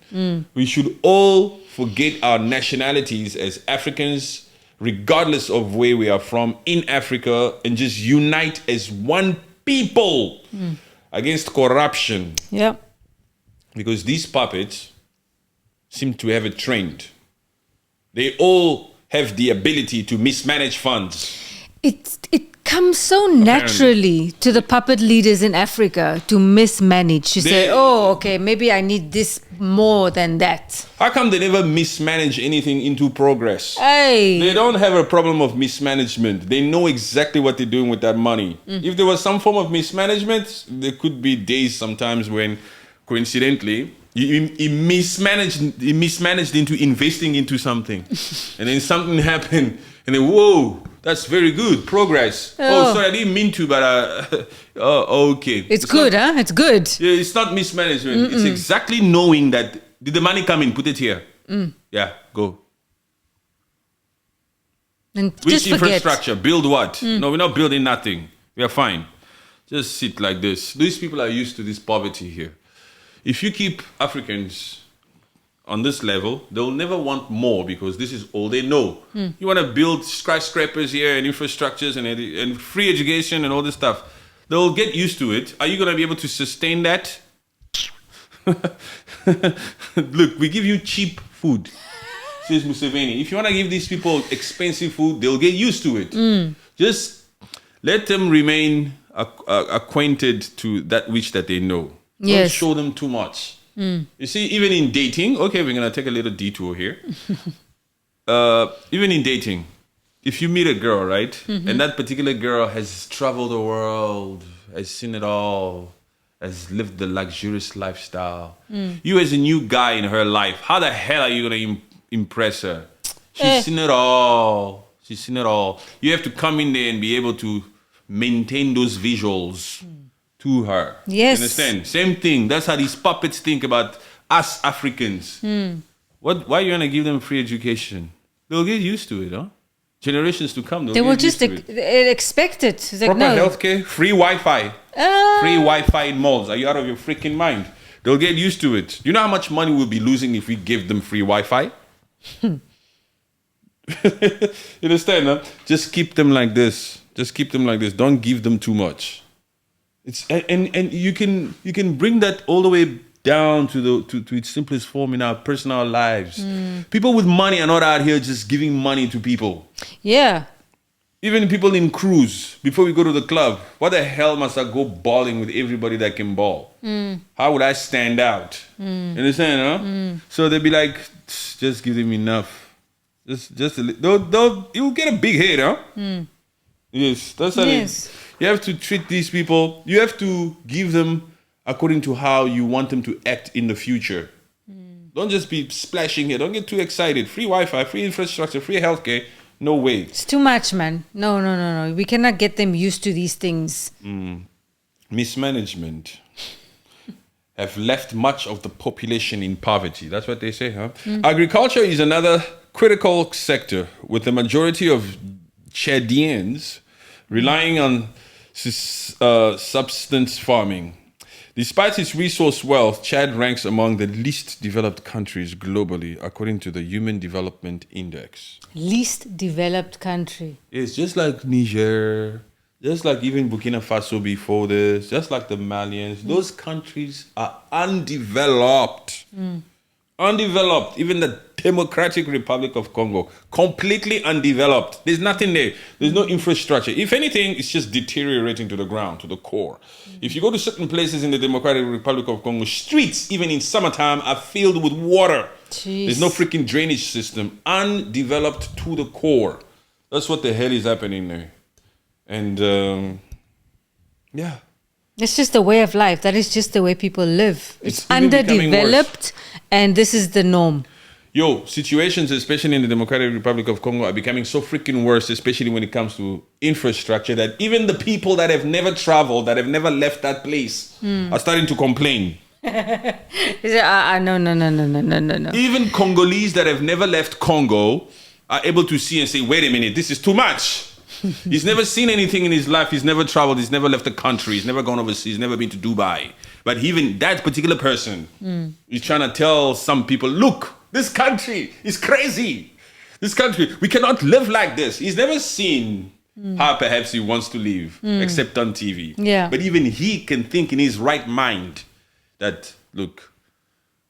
We should all forget our nationalities as Africans, regardless of where we are from in Africa, and just unite as one people against corruption. Yeah. Because these puppets seem to have a trend. They all have the ability to mismanage funds. It comes so naturally to the puppet leaders in Africa to mismanage, to say, oh, okay, maybe I need this more than that. How come they never mismanage anything into progress? Hey. They don't have a problem of mismanagement. They know exactly what they're doing with that money. If there was some form of mismanagement, there could be days sometimes when, coincidentally, he mismanaged into investing into something. And then something happened. And then, whoa, that's very good. Progress. Oh, sorry, I didn't mean to, but okay. It's good, huh? It's good. Yeah, it's not mismanagement. It's exactly knowing that, did the money come in? Put it here. Yeah, go. And Which just forget. infrastructure? Build what? No, we're not building nothing. We are fine. Just sit like this. These people are used to this poverty here. If you keep Africans on this level, they'll never want more because this is all they know. You want to build skyscrapers here and infrastructures and free education and all this stuff. They'll get used to it. Are you going to be able to sustain that? Look, we give you cheap food, says Museveni. If you want to give these people expensive food, they'll get used to it. Just let them remain acquainted to that which that they know. Don't Yes. show them too much. You see, even in dating, okay, we're going to take a little detour here. Even in dating, if you meet a girl, right, and that particular girl has traveled the world, has seen it all, has lived the luxurious lifestyle, you as a new guy in her life, how the hell are you going to impress her? She's seen it all. She's seen it all. You have to come in there and be able to maintain those visuals to her. Yes. You understand? Same thing. That's how these puppets think about us Africans. Why are you going to give them free education? They'll get used to it, huh? Generations to come, They will just expect it. It's like, proper no. healthcare, free Wi-Fi. Free Wi-Fi in malls. Are you out of your freaking mind? They'll get used to it. You know how much money we'll be losing if we give them free Wi-Fi? You understand, huh? Just keep them like this. Just keep them like this. Don't give them too much. It's and you can bring that all the way down to its simplest form in our personal lives. People with money are not out here just giving money to people. Yeah. Even people in crews, before we go to the club, what the hell must I go balling with everybody that can ball? How would I stand out? You understand, huh? So they'd be like, just give them enough. Just a little. You'll get a big head, huh? Yes, that's how Yes. you have to treat these people. You have to give them according to how you want them to act in the future. Don't just be splashing here. Don't get too excited. Free Wi-Fi, free infrastructure, free healthcare. No way. It's too much, man. No. We cannot get them used to these things. Mismanagement have left much of the population in poverty. That's what they say, huh? Agriculture is another critical sector, with the majority of Chadians relying on subsistence farming. Despite its resource wealth, Chad ranks among the least developed countries globally, according to the Human Development Index. Least developed country. It's just like Niger, just like even Burkina Faso before this, just like the Malians. Those countries are undeveloped. Undeveloped. Even the Democratic Republic of Congo, completely undeveloped. There's nothing there. There's no infrastructure. If anything, it's just deteriorating to the ground, to the core. If you go to certain places in the Democratic Republic of Congo, streets, even in summertime, are filled with water. Jeez. There's no freaking drainage system. Undeveloped to the core. That's what the hell is happening there. And, yeah. It's just the way of life. That is just the way people live. It's even becoming underdeveloped, and this is the norm. situations, especially in the Democratic Republic of Congo, are becoming so freaking worse, especially when it comes to infrastructure, that even the people that have never traveled, that have never left that place, are starting to complain. No. Even Congolese that have never left Congo are able to see and say, wait a minute, this is too much. He's never seen anything in his life. He's never traveled. He's never left the country. He's never gone overseas. He's never been to Dubai. But even that particular person is trying to tell some people, look, this country is crazy. This country, we cannot live like this. He's never seen how perhaps he wants to live, except on TV. Yeah. But even he can think in his right mind that, look,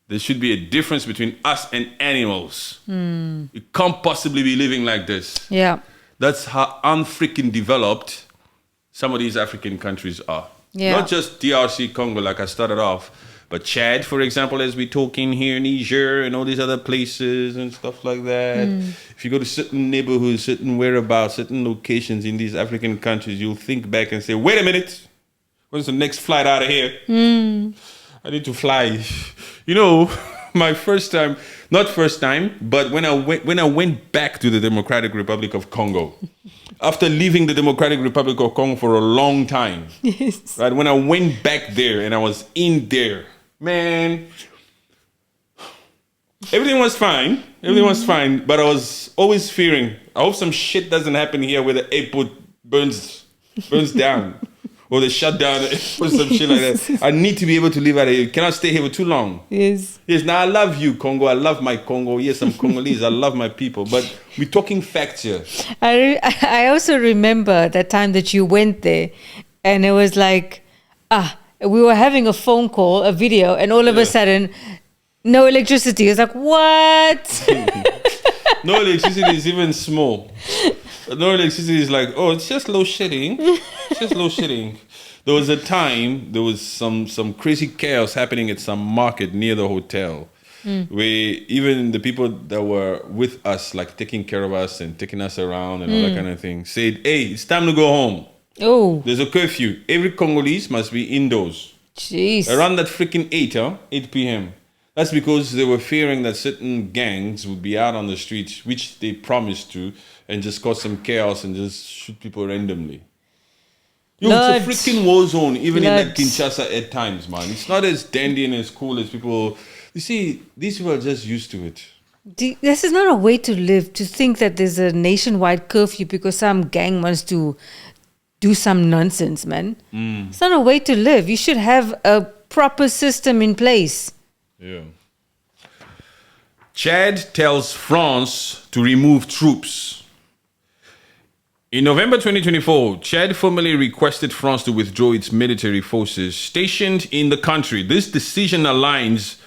there should be a difference between us and animals. You can't possibly be living like this. Yeah. That's how unfreaking developed some of these African countries are. Yeah. Not just DRC Congo, like I started off, but Chad, for example, as we talking here, Niger, and all these other places and stuff like that. If you go to certain neighborhoods, certain whereabouts, certain locations in these African countries, you'll think back and say, wait a minute, when's the next flight out of here? I need to fly. You know, my first time, not first time, but when I went back to the Democratic Republic of Congo, after leaving the Democratic Republic of Congo for a long time, Yes. right? When I went back there and I was in there, man, everything was fine. Everything was fine, but I was always fearing, I hope some shit doesn't happen here where the airport burns down. Or they shut down or some shit like that. I need to be able to live out of here. You cannot stay here for too long. Yes. Yes, now I love you, Congo. I love my Congo. Yes, I'm Congolese. I love my people. But we're talking facts here. I also remember that time that you went there, and it was like, we were having a phone call, a video, and all of a sudden, no electricity. It's like, what? No electricity is even small. No electricity is like, oh, it's just low shedding. It's just low shedding. There was a time, there was some crazy chaos happening at some market near the hotel, where even the people that were with us, like taking care of us and taking us around and all that kind of thing, said, hey, it's time to go home. Oh, There's a curfew. Every Congolese must be indoors. jeez. Around that freaking 8 p.m. That's because they were fearing that certain gangs would be out on the streets, which they promised to, and just cause some chaos and just shoot people randomly. Yo, it's a freaking war zone, even in like Kinshasa at times, man. It's not as dandy and as cool as people. You see, these people are just used to it. This is not a way to live, to think that there's a nationwide curfew because some gang wants to do some nonsense, man. It's not a way to live. You should have a proper system in place. Yeah. Chad tells France to remove troops. In November 2024, Chad formally requested France to withdraw its military forces stationed in the country. This decision aligns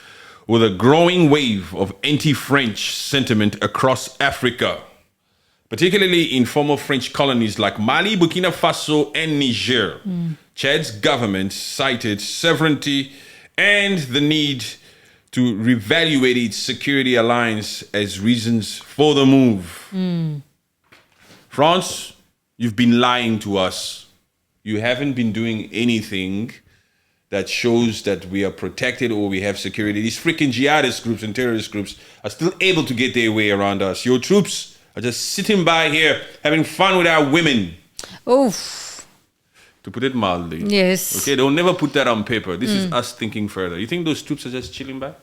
with a growing wave of anti-French sentiment across Africa, particularly in former French colonies like Mali, Burkina Faso, and Niger. Chad's government cited sovereignty and the need to reevaluate its security alliance as reasons for the move. France, you've been lying to us. You haven't been doing anything that shows that we are protected or we have security. These freaking jihadist groups and terrorist groups are still able to get their way around us. Your troops are just sitting by here having fun with our women. Oof. To put it mildly. Yes. Okay, they'll never put that on paper. This is us thinking further. You think those troops are just chilling by?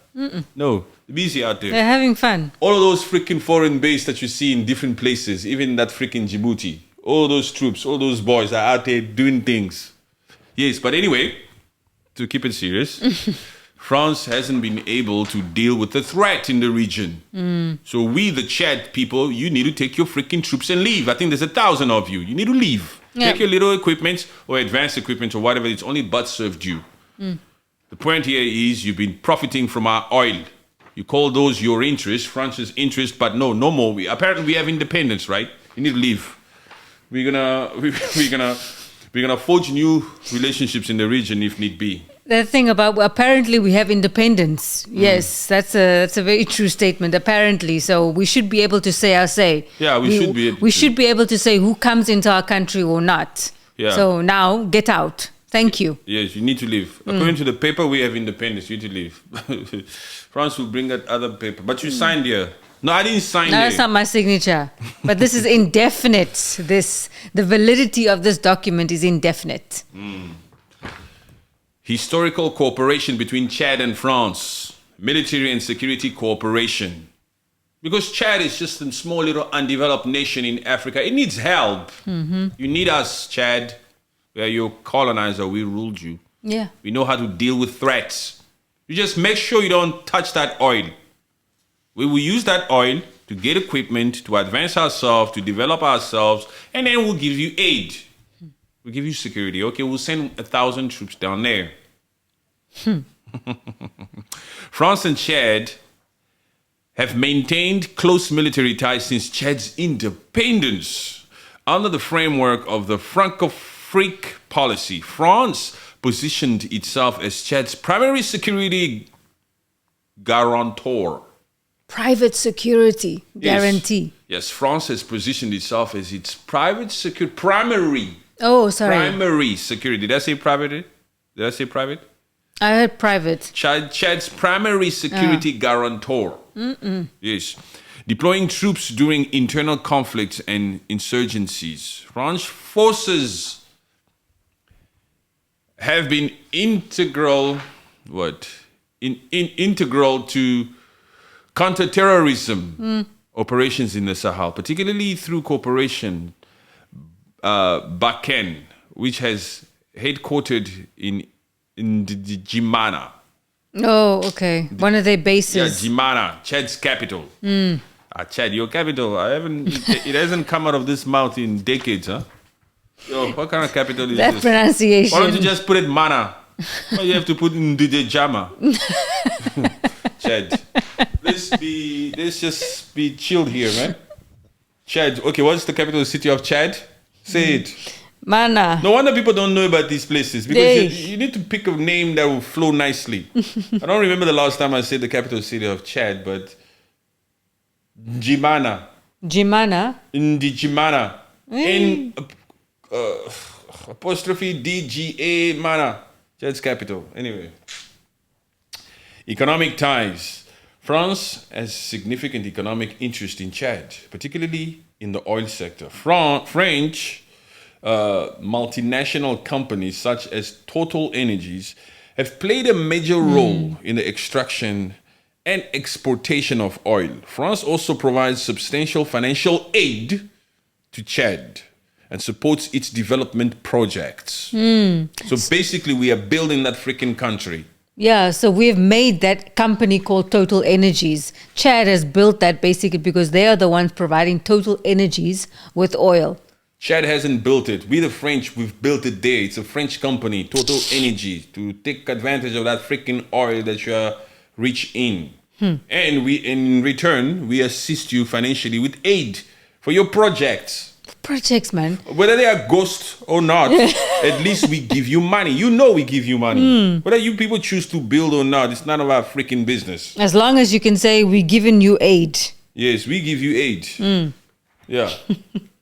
No, they're busy out there. They're having fun. All of those freaking foreign bases that you see in different places, even that freaking Djibouti, all those troops, all those boys are out there doing things. Yes, but anyway, to keep it serious, France hasn't been able to deal with the threat in the region. So we, the Chad people, you need to take your freaking troops and leave. I think there's 1,000 of you. You need to leave. Yeah. Take your little equipment or advanced equipment or whatever. It's only but served you. The point here is you've been profiting from our oil. You call those your interest, France's interest, but no more. Apparently we have independence, right? You need to leave. We're gonna forge new relationships in the region if need be. The thing about apparently we have independence. Yes, that's a very true statement. Apparently, so we should be able to say our say. Yeah, we should be able We to. should be able to say who comes into our country or not. Yeah. So now get out. Thank you. Yes, you need to leave. According to the paper, we have independence. You need to leave. France will bring that other paper. But you signed here. No, I didn't sign No, here. that's not my signature. But this is indefinite. The validity of this document is indefinite. Historical cooperation between Chad and France. Military and security cooperation. Because Chad is just a small little undeveloped nation in Africa. It needs help. You need us, Chad. We are your colonizer. We ruled you. Yeah. We know how to deal with threats. You just make sure you don't touch that oil. We will use that oil to get equipment, to advance ourselves, to develop ourselves, and then we'll give you aid. We'll give you security. Okay, we'll send 1,000 troops down there. France and Chad have maintained close military ties since Chad's independence. Under the framework of the Franco-Afrique policy, France positioned itself as Chad's primary security guarantor. Private security guarantee. Yes, France has positioned itself as its primary. Oh, sorry. Primary security. Did I say private? Did I say private? I heard private. Chad's primary security guarantor. Yes. Deploying troops during internal conflicts and insurgencies. French forces have been integral to counter-terrorism operations in the Sahel, particularly through cooperation. Bakken, which has headquartered in the Jimana. Oh, okay. One of their Yeah, bases. Jimana, Chad's capital. Chad, your capital. It hasn't come out of this mouth in decades, huh? Yo, what kind of capital is That this? pronunciation. Why don't you just put it Mana? Why you have to put in the Jama? Chad, let's just be chilled here, man. Chad, okay, what's the capital city of Chad? Say it. Mana. No wonder people don't know about these places because They- you need to pick a name that will flow nicely. I don't remember the last time I said the capital city of Chad, but Jimana. Jimana. In the Jimana. In apostrophe DGA Mana. Chad's capital. Anyway. Economic ties. France has significant economic interest in Chad, particularly in the oil sector. French multinational companies such as Total Energies have played a major role in the extraction and exportation of oil. France also provides substantial financial aid to Chad and supports its development projects. So basically, we are building that freaking country. Yeah, so we've made that company called Total Energies. Chad has built that basically because they are the ones providing Total Energies with oil. Chad hasn't built it. We, the French, we've built it there. It's a French company, Total Energy, to take advantage of that freaking oil that you're rich in. And we, in return, we assist you financially with aid for your projects. Projects, man. Whether they are ghosts or not, at least we give you money. You know we give you money. Whether you people choose to build or not, it's none of our freaking business. As long as you can say we're giving you aid. Yes, we give you aid. Yeah.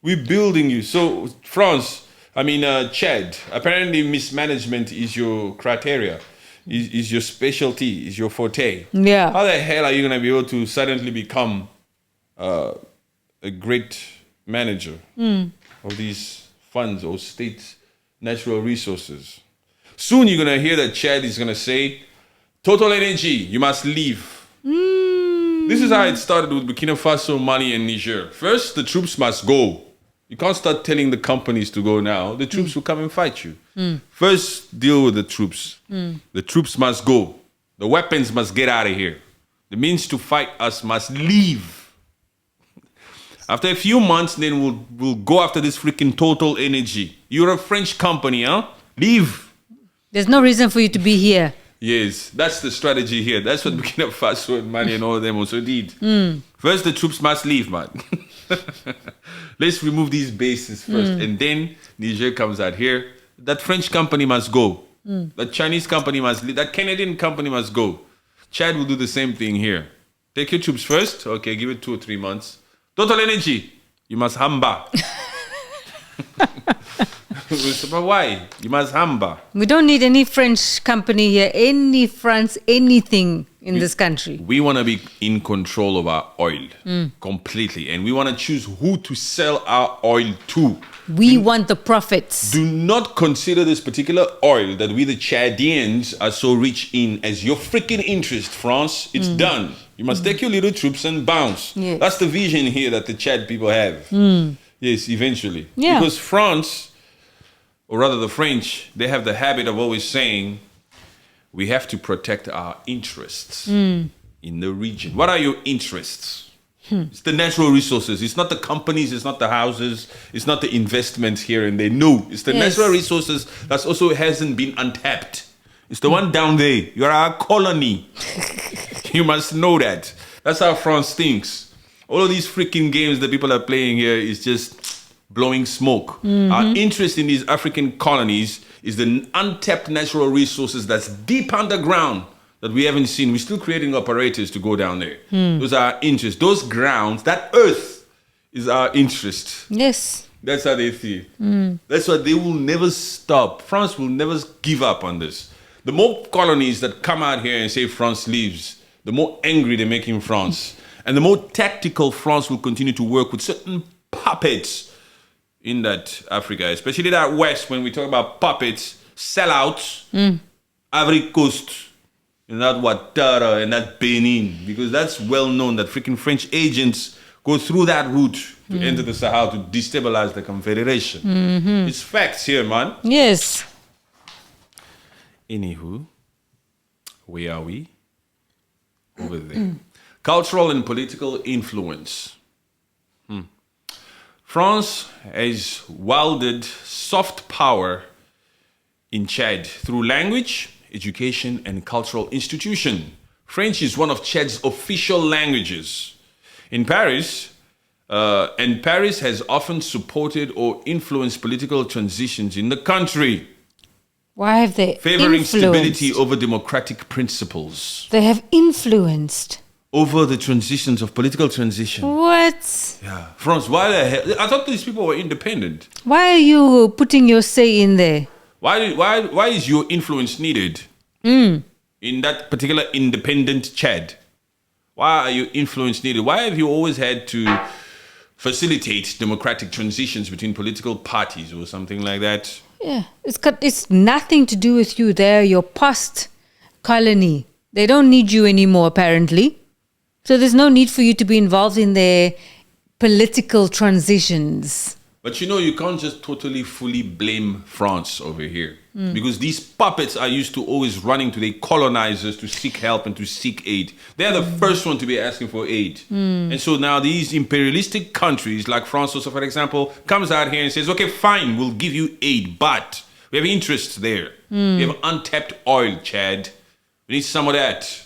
We're building you. So Chad, apparently mismanagement is your criteria, is your specialty, is your forte. Yeah. How the hell are you going to be able to suddenly become a great manager of these funds or states' natural resources? Soon you're going to hear that Chad is going to say, Total Energy, you must leave. This is how it started with Burkina Faso, Mali, and Niger. First, the troops must go. You can't start telling the companies to go now. The troops will come and fight you. First, deal with the troops. The troops must go. The weapons must get out of here. The means to fight us must leave. After a few months, then we'll go after this freaking Total Energy. You're a French company, huh? Leave. There's no reason for you to be here. Yes, that's the strategy here. That's what Burkina Faso and Mali and all of them also did. First, the troops must leave, man. Let's remove these bases first. And then Niger comes out here. That French company must go. That Chinese company must leave. That Canadian company must go. Chad will do the same thing here. Take your troops first. Okay, give it 2 or 3 months. Total Energy, you must hamba. But why? You must humble. We don't need any French company here, any France, anything in this country. We want to be in control of our oil completely. And we want to choose who to sell our oil to. We want the profits. Do not consider this particular oil that we the Chadians are so rich in as your freaking interest, France. It's done. You must take your little troops and bounce. Yes. That's the vision here that the Chad people have. Yes, eventually. Yeah. Because France, or rather the French, they have the habit of always saying, we have to protect our interests in the region. What are your interests? It's the natural resources. It's not the companies. It's not the houses. It's not the investments here and there. No, it's the natural resources that also hasn't been untapped. It's the one down there. You're our colony. You must know that. That's how France thinks. All of these freaking games that people are playing here is just blowing smoke. Our interest in these African colonies is the untapped natural resources that's deep underground that we haven't seen. We're still creating operators to go down there. Those are our interests. Those grounds, that earth is our interest. Yes. That's how they see it. That's why they will never stop. France will never give up on this. The more colonies that come out here and say France leaves, the more angry they make in France. And the more tactical France will continue to work with certain puppets in that Africa, especially that West, when we talk about puppets, sellouts, Ivory Coast, and that Ouattara and that Benin, because that's well known that freaking French agents go through that route to enter the Sahel to destabilize the Confederation. It's facts here, man. Yes. Anywho, where are we? Over there. Cultural and political influence. France has wielded soft power in Chad through language, education, and cultural institution. French is one of Chad's official languages. In Paris, and Paris has often supported or influenced political transitions in the country, Why have they favoring influenced? stability over democratic principles, They have influenced. over the transitions of political transition. What? Yeah, France. Why the hell? I thought these people were independent. Why are you putting your say in there? Why is your influence needed in that particular independent Chad? Why are your influence needed? Why have you always had to facilitate democratic transitions between political parties or something like that? Yeah, it's nothing to do with you. They're your past colony. They don't need you anymore, apparently. So there's no need for you to be involved in their political transitions. But you know, you can't just totally fully blame France over here. Because these puppets are used to always running to their colonizers to seek help and to seek aid. They're the first one to be asking for aid. And so now these imperialistic countries like France also, for example, comes out here and says, okay, fine, we'll give you aid, but we have interests there. We have untapped oil, Chad. We need some of that.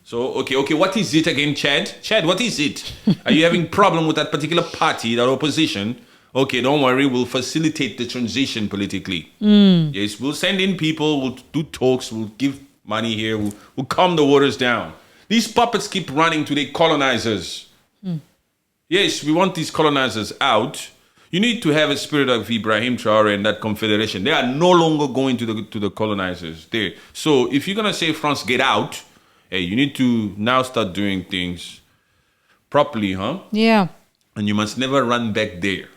So, okay, what is it again, Chad? Chad, what is it? Are you having problem with that particular party, that opposition? Okay, don't worry, we'll facilitate the transition politically. Yes, we'll send in people, we'll do talks, we'll give money here, we'll calm the waters down. These puppets keep running to their colonizers. Yes, we want these colonizers out. You need to have a spirit of Ibrahim Traore and that confederation. They are no longer going to the colonizers there. So if you're going to say, France, get out, hey, you need to now start doing things properly, huh? Yeah. And you must never run back there.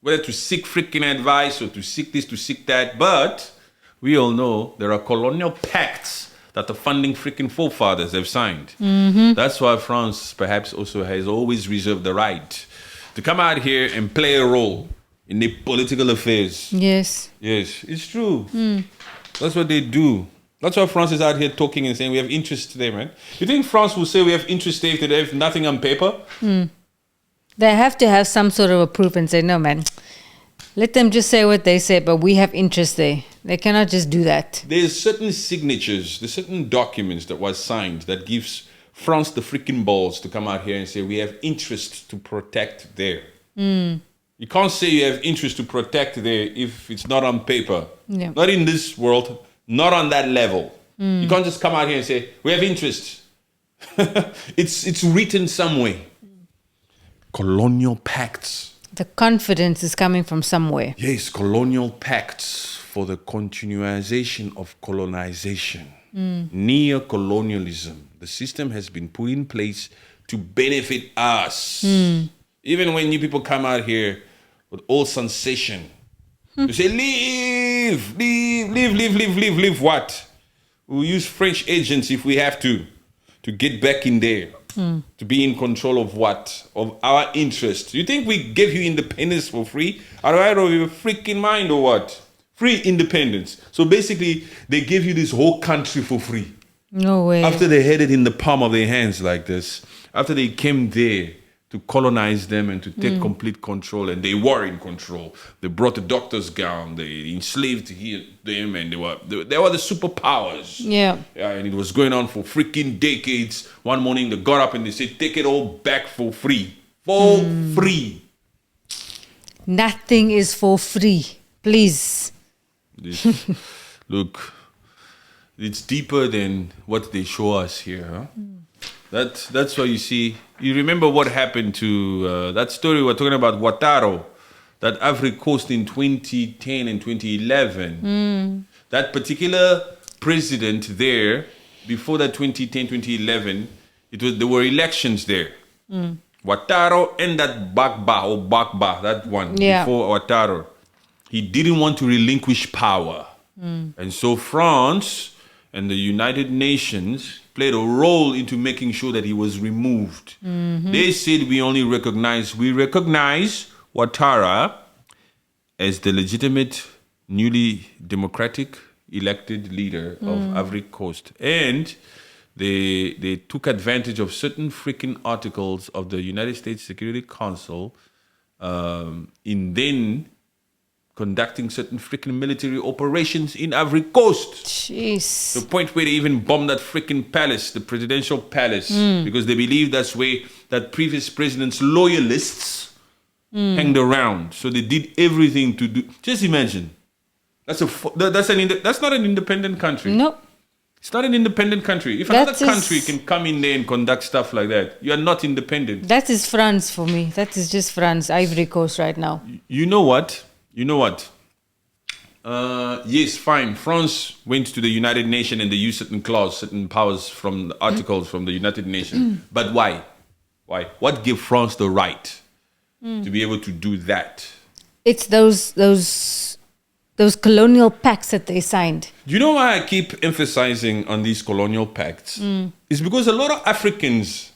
Whether to seek freaking advice or to seek this, to seek that. But we all know there are colonial pacts that the founding freaking forefathers have signed. That's why France perhaps also has always reserved the right to come out here and play a role in the political affairs. Yes. Yes, it's true. That's what they do. That's why France is out here talking and saying we have interest today, man. You think France will say we have interest today if they have nothing on paper? They have to have some sort of a proof and say, no, man, let them just say what they say, but we have interest there. They cannot just do that. There's certain signatures, there's certain documents that was signed that gives France the freaking balls to come out here and say we have interest to protect there. You can't say you have interest to protect there if it's not on paper. Yeah. Not in this world, not on that level. You can't just come out here and say we have interest. It's written some way. Colonial pacts. The confidence is coming from somewhere. Yes, colonial pacts for the continuation of colonization. Neo-colonialism. The system has been put in place to benefit us. Even when you people come out here with all sensation, you say, leave what? We'll use French agents if we have to get back in there, to be in control of what? Of our interests. You think we gave you independence for free? Are you out of your freaking mind or what? Free independence. So basically, they gave you this whole country for free. No way. After they had it in the palm of their hands like this, after they came there to colonize them and to take complete control, and they were in control. They brought the doctor's gown, they enslaved them, and they were the superpowers. Yeah. And it was going on for freaking decades. One morning they got up and they said, take it all back for free. For free. Nothing is for free. Please. Look, it's deeper than what they show us here, huh? That's why you see. You remember what happened to that story we're talking about, Ouattara, that Ivory Coast in 2010 and 2011. That particular president there, before that 2010, 2011, there were elections there. Ouattara and that Bagba, that one, before Ouattara. He didn't want to relinquish power. And so France and the United Nations played a role into making sure that he was removed. They said we recognize Ouattara as the legitimate, newly democratic elected leader of Ivory Coast. And they took advantage of certain freaking articles of the United States Security Council in then conducting certain freaking military operations in Ivory Coast. Jeez. The point where they even bombed that freaking palace, the presidential palace, because they believe that's where that previous president's loyalists hanged around. So they did everything to do. Just imagine, that's not an independent country. No. It's not an independent country. If another country can come in there and conduct stuff like that, you are not independent. That is France for me. That is just France, Ivory Coast right now. You know what? Yes, fine. France went to the United Nations and they used certain powers from the articles from the United Nations. But why? Why? What gave France the right to be able to do that? It's those colonial pacts that they signed. Do you know why I keep emphasizing on these colonial pacts? It's because a lot of Africans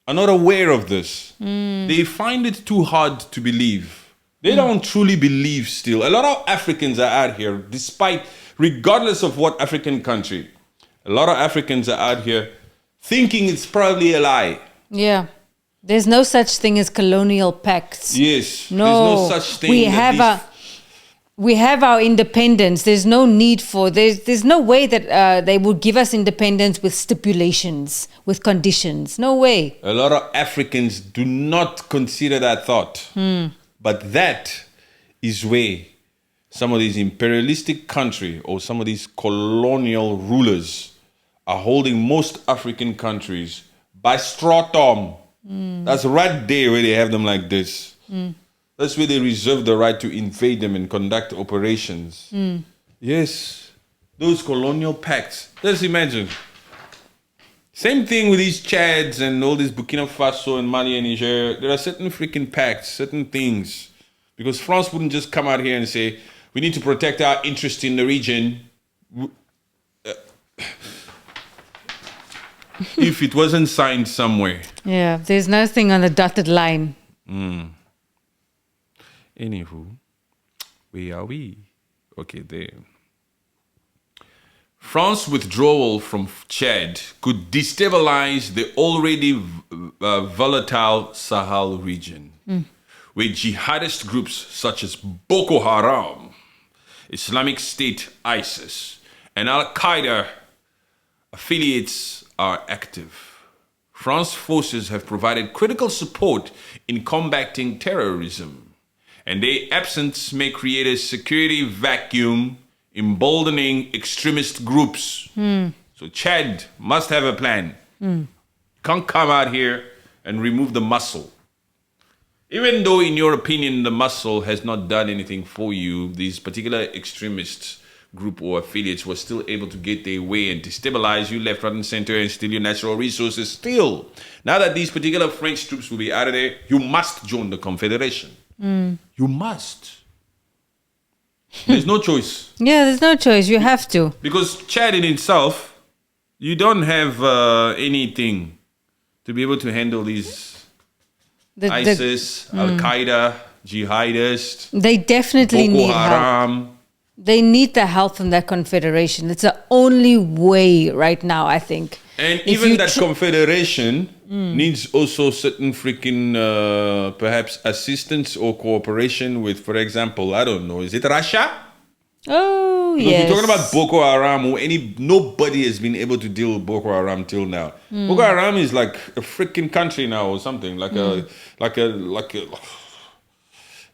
are not aware of this. They find it too hard to believe. They don't truly believe still. A lot of Africans are out here, regardless of what African country, a lot of Africans are out here thinking it's probably a lie. Yeah. There's no such thing as colonial pacts. Yes. No. There's no such thing. We have our independence. There's no need for, there's no way that they would give us independence with stipulations, with conditions. No way. A lot of Africans do not consider that thought. But that is where some of these imperialistic countries or some of these colonial rulers are holding most African countries by stratum. That's right there where they have them like this. That's where they reserve the right to invade them and conduct operations. Yes, those colonial pacts. Let's imagine. Same thing with these Chads and all these Burkina Faso and Mali and Niger. There are certain freaking pacts, certain things. Because France wouldn't just come out here and say, we need to protect our interest in the region. If it wasn't signed somewhere. Yeah, there's nothing on the dotted line. Anywho, where are we? Okay, there. France's withdrawal from Chad could destabilize the already volatile Sahel region, where jihadist groups such as Boko Haram, Islamic State ISIS, and Al-Qaeda affiliates are active. France's forces have provided critical support in combating terrorism, and their absence may create a security vacuum emboldening extremist groups. So Chad must have a plan. Can't come out here and remove the muscle. Even though, in your opinion, the muscle has not done anything for you, these particular extremists group or affiliates were still able to get their way and destabilize you left, right, and center and steal your natural resources. Still, now that these particular French troops will be out of there, you must join the Confederation. You must. There's no choice. Yeah, there's no choice. You have to. Because Chad in itself, you don't have anything to be able to handle these ISIS, Al-Qaeda, jihadists, they definitely Boko need help. Haram. They need the help from that confederation. It's the only way right now, I think. And If even you that confederation needs also certain freaking perhaps assistance or cooperation with, for example, I don't know, is it Russia? Oh, Because yes. we're talking about Boko Haram, or nobody has been able to deal with Boko Haram till now. Boko Haram is like a freaking country now or something, like a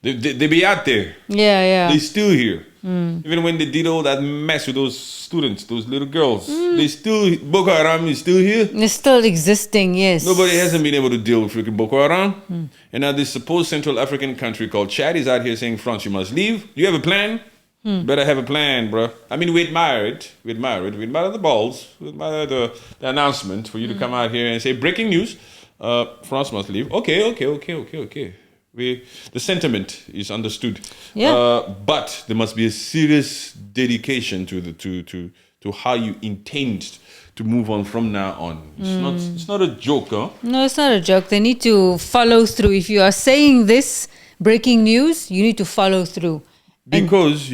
they be out there. Yeah. They still here. Even when they did all that mess with those students, those little girls, Boko Haram is still here. It's still existing, yes. Nobody hasn't been able to deal with freaking Boko Haram. And now this supposed Central African country called Chad is out here saying, France, you must leave. You have a plan? Better have a plan, bro. I mean, we admire it. We admire the balls. We admire the announcement for you to come out here and say, breaking news, France must leave. Okay. The sentiment is understood. Yeah. But there must be a serious dedication to how you intend to move on from now on. It's not a joke, huh? No, it's not a joke. They need to follow through. If you are saying this, breaking news, you need to follow through. Because,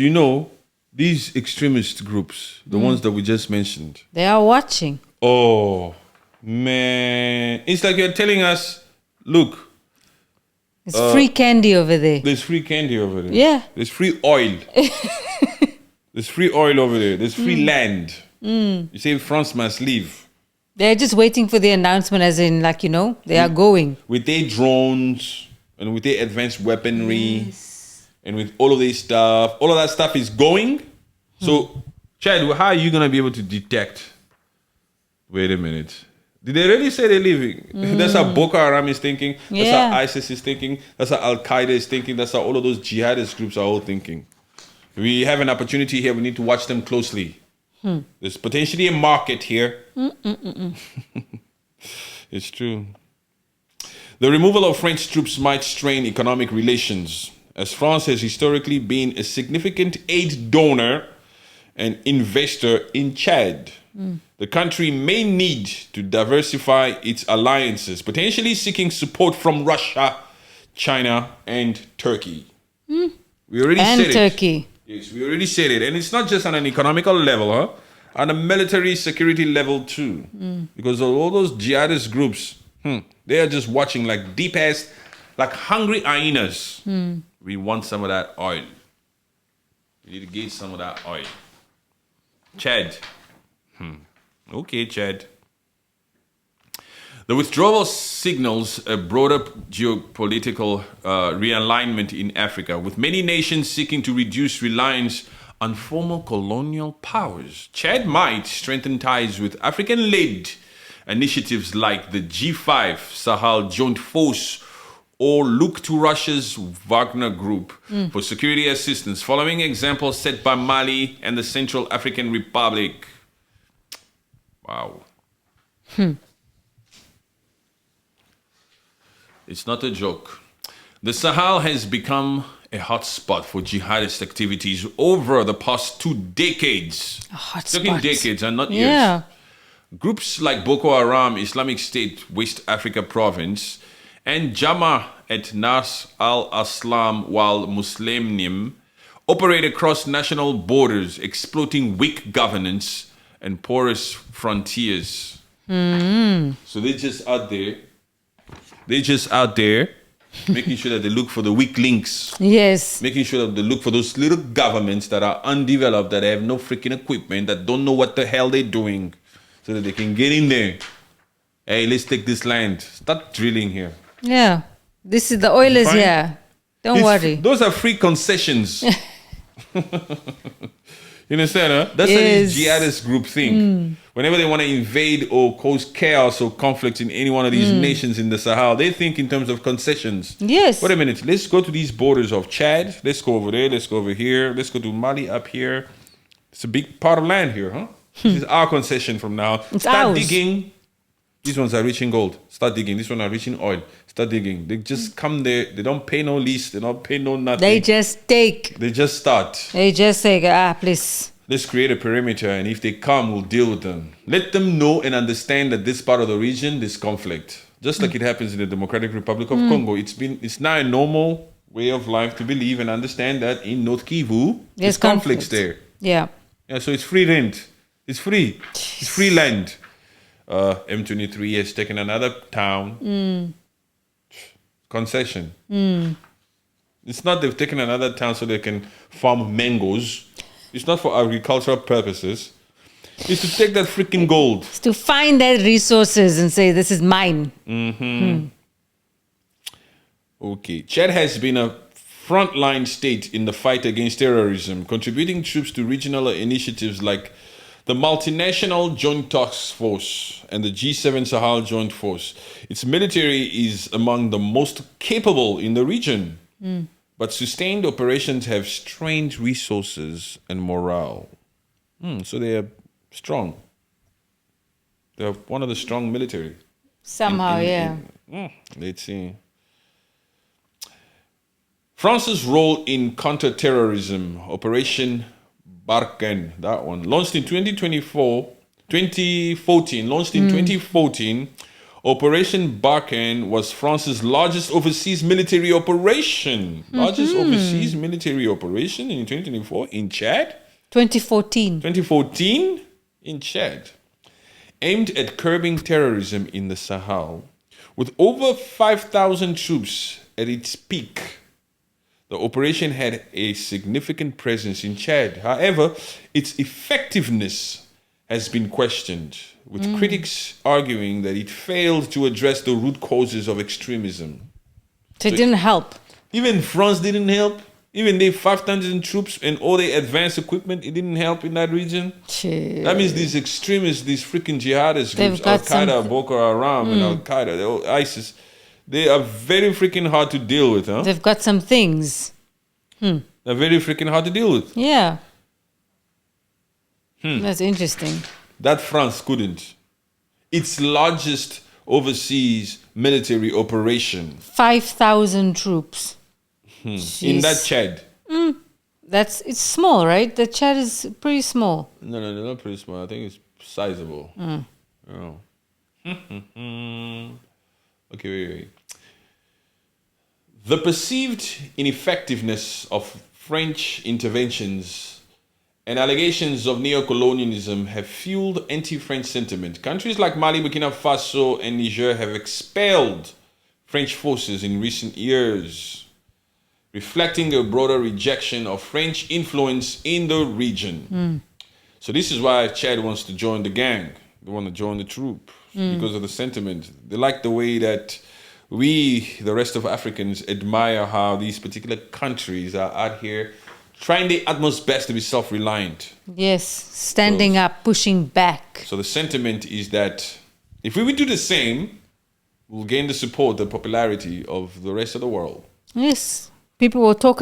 these extremist groups, the ones that we just mentioned. They are watching. Oh, man. It's like you're telling us, look, It's free candy over there. there's free candy over there. Yeah. There's free oil. There's free oil over there. There's free land. You say France must leave. They're just waiting for the announcement, as in, they are going. With their drones and with their advanced weaponry and with all of this stuff, all of that stuff is going. So, Chad, how are you going to be able to detect? Wait a minute. Did they really say they're leaving? That's how Boko Haram is thinking. That's Yeah. how ISIS is thinking. That's how Al-Qaeda is thinking. That's how all of those jihadist groups are all thinking. We have an opportunity here. We need to watch them closely. There's potentially a market here. It's true. The removal of French troops might strain economic relations, as France has historically been a significant aid donor and investor in Chad. The country may need to diversify its alliances, potentially seeking support from Russia, China, and Turkey. We already And said Turkey. it. Yes, we already said it. And it's not just on an economical level, huh? On a military security level too. Because of all those jihadist groups, they are just watching like deep ass, like hungry hyenas. We want some of that oil. We need to get some of that oil. Chad. Okay, Chad. The withdrawal signals a broader geopolitical realignment in Africa, with many nations seeking to reduce reliance on former colonial powers. Chad might strengthen ties with African-led initiatives like the G5 Sahel Joint Force, or look to Russia's Wagner Group for security assistance, following examples set by Mali and the Central African Republic. Wow. It's not a joke. The Sahel has become a hotspot for jihadist activities over the past 2 decades. Talking decades and not years. Yeah. Groups like Boko Haram, Islamic State, West Africa Province, and Jama at Nas al-Aslam wal Muslimim operate across national borders, exploiting weak governance and porous frontiers. So they're just out there. Making sure that they look for the weak links. Yes. Making sure that they look for those little governments that are undeveloped, that have no freaking equipment, that don't know what the hell they're doing, so that they can get in there. Hey, let's take this land. Start drilling here. Yeah. This is the oil is Fine. here. Don't worry. Those are free concessions. You understand, huh? That's how these jihadist group think. Whenever they want to invade or cause chaos or conflict in any one of these nations in the Sahel, they think in terms of concessions. Yes. Wait a minute. Let's go to these borders of Chad. Let's go over there. Let's go over here. Let's go to Mali up here. It's a big part of land here, huh? This is our concession from now. It's Start ours. digging. These ones are rich in gold. Start digging. This one are rich in oil. Start digging. They just come there. They don't pay no lease. They don't pay no nothing. They just take. They just start. They just say, please. Let's create a perimeter, and if they come, we'll deal with them. Let them know and understand that this part of the region, there's conflict. Just like it happens in the Democratic Republic of Congo. It's now a normal way of life to believe and understand that in North Kivu, there's conflicts there. Yeah. Yeah, so it's free rent. It's free. It's free land. M23 has taken another town. Concession. It's not they've taken another town so they can farm mangoes. It's not for agricultural purposes. It's to take that freaking gold. It's to find their resources and say, this is mine. Okay. Chad has been a frontline state in the fight against terrorism, contributing troops to regional initiatives like the Multinational Joint Task Force and the G7 Sahel Joint Force. Its military is among the most capable in the region. But sustained operations have strained resources and morale. So they are strong. They are one of the strong military. Somehow, Let's see. France's role in counter-terrorism, Operation Barkhane, that one, launched in 2014, Operation Barkhane was France's largest overseas military operation. Largest overseas military operation in 2024 in Chad? 2014. 2014 in Chad. Aimed at curbing terrorism in the Sahel. With over 5,000 troops at its peak, the operation had a significant presence in Chad. However, its effectiveness has been questioned, with critics arguing that it failed to address the root causes of extremism. So it didn't help. Even France didn't help. Even they 5,000 troops and all the advanced equipment, it didn't help in that region. That means these extremists, these freaking jihadist groups, Al-Qaeda, Boko Haram, and Al-Qaeda, ISIS, they are very freaking hard to deal with, huh? They've got some things. They're very freaking hard to deal with. Yeah. That's interesting. That France couldn't. Its largest overseas military operation. 5,000 troops. In that Chad. It's small, right? The Chad is pretty small. No, they're not pretty small. I think it's sizable. Oh. Okay, wait. The perceived ineffectiveness of French interventions and allegations of neo-colonialism have fueled anti-French sentiment. Countries like Mali, Burkina Faso, and Niger have expelled French forces in recent years, reflecting a broader rejection of French influence in the region. So this is why Chad wants to join the gang. They want to join the troop because of the sentiment. They like the way that we, the rest of Africans, admire how these particular countries are out here trying their utmost best to be self-reliant. Yes, standing up, pushing back. So the sentiment is that if we would do the same, we'll gain the support, the popularity of the rest of the world. Yes, people will talk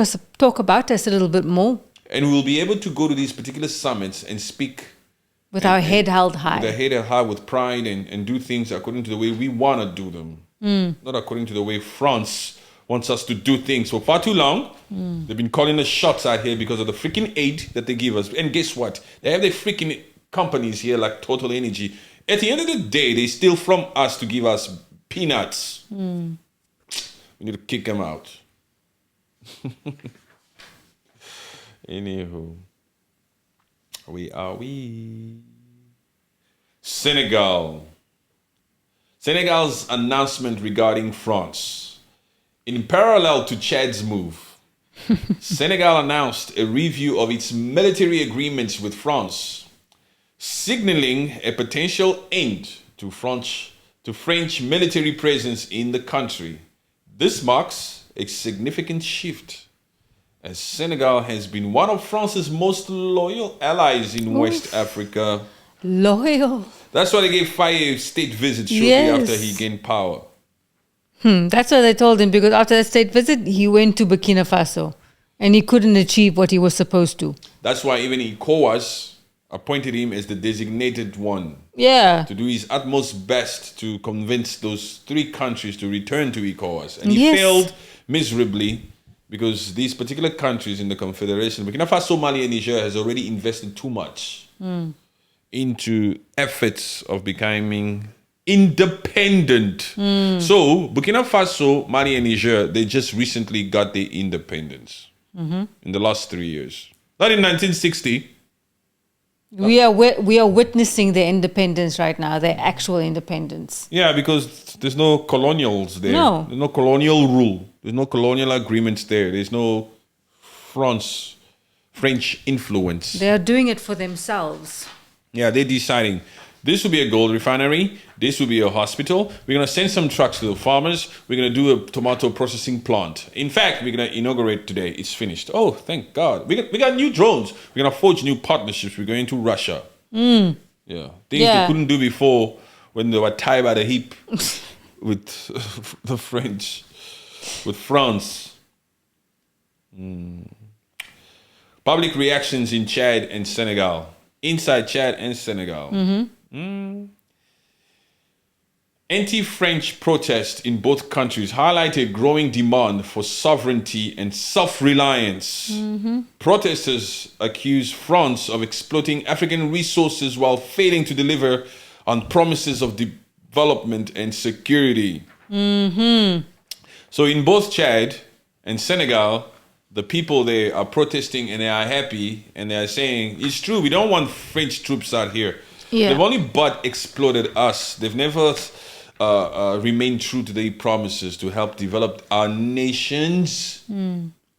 about us a little bit more. And we'll be able to go to these particular summits and speak with our head held high. With our head held high, with pride, and do things according to the way we want to do them. Not according to the way France wants us to do things. For far too long, they've been calling us shots out here because of the freaking aid that they give us. And guess what? They have their freaking companies here like Total Energy. At the end of the day, they steal from us to give us peanuts. We need to kick them out. Anywho, we Senegal's announcement regarding France. In parallel to Chad's move, Senegal announced a review of its military agreements with France, signaling a potential end to French military presence in the country. This marks a significant shift as Senegal has been one of France's most loyal allies in West Africa. Loyal. That's why they gave Faye a state visit shortly Yes. after he gained power. That's what they told him, because after that state visit, he went to Burkina Faso and he couldn't achieve what he was supposed to. That's why even ECOWAS appointed him as the designated one Yeah. to do his utmost best to convince those 3 countries to return to ECOWAS. And he Yes. failed miserably because these particular countries in the Confederation, Burkina Faso, Mali, and Niger, has already invested too much into efforts of becoming independent. So Burkina Faso, Mali, and Niger, they just recently got their independence in the last 3 years. Not in 1960. We are witnessing their independence right now, their actual independence. Yeah, because there's no colonials there. No. There's no colonial rule. There's no colonial agreements there. There's no French influence. They are doing it for themselves. Yeah, they're deciding this will be a gold refinery. This will be a hospital. We're going to send some trucks to the farmers. We're going to do a tomato processing plant. In fact, we're going to inaugurate today. It's finished. Oh, thank God. We got new drones. We're going to forge new partnerships. We're going to Russia. Yeah. Things they couldn't do before when they were tied by the hip with the French, with France. Public reactions in Chad and Senegal. Inside Chad and Senegal. Anti-French protests in both countries highlight a growing demand for sovereignty and self-reliance. Protesters accuse France of exploiting African resources while failing to deliver on promises of development and security. So in both Chad and Senegal, the people there are protesting and they are happy and they are saying, it's true, we don't want French troops out here. Yeah. They've only but exploited us. They've never remained true to their promises to help develop our nations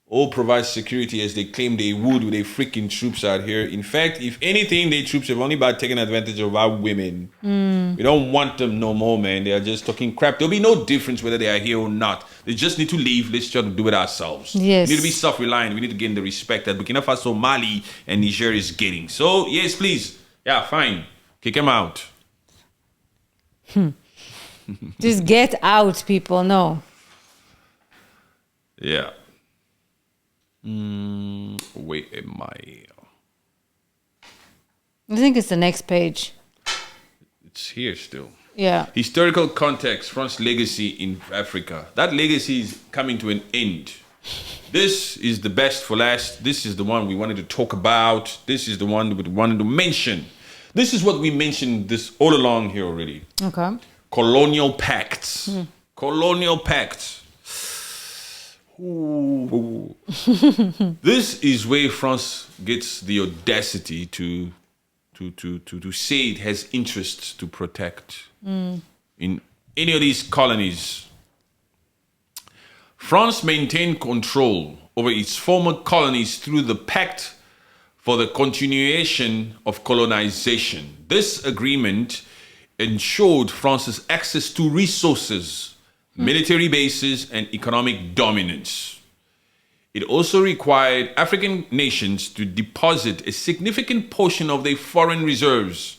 or provide security as they claim they would with their freaking troops out here. In fact, if anything, their troops have only about taken advantage of our women. We don't want them no more, man. They are just talking crap. There'll be no difference whether they are here or not. They just need to leave. Let's try to do it ourselves. Yes. We need to be self-reliant. We need to gain the respect that Burkina Faso, Mali, and Niger is getting. So, yes, please. Yeah, fine. Kick him out. Just get out, people. No. Yeah. Where am I? I think it's the next page. It's here still. Yeah. Historical context, France's legacy in Africa. That legacy is coming to an end. This is the best for last. This is the one we wanted to talk about. This is the one we wanted to mention. This is what we mentioned this all along here already. Okay. Colonial pacts. Colonial pacts. Ooh. This is where France gets the audacity to say it has interests to protect in any of these colonies. France maintained control over its former colonies through the Pact for the Continuation of Colonization. This agreement ensured France's access to resources, military bases, and economic dominance. It also required African nations to deposit a significant portion of their foreign reserves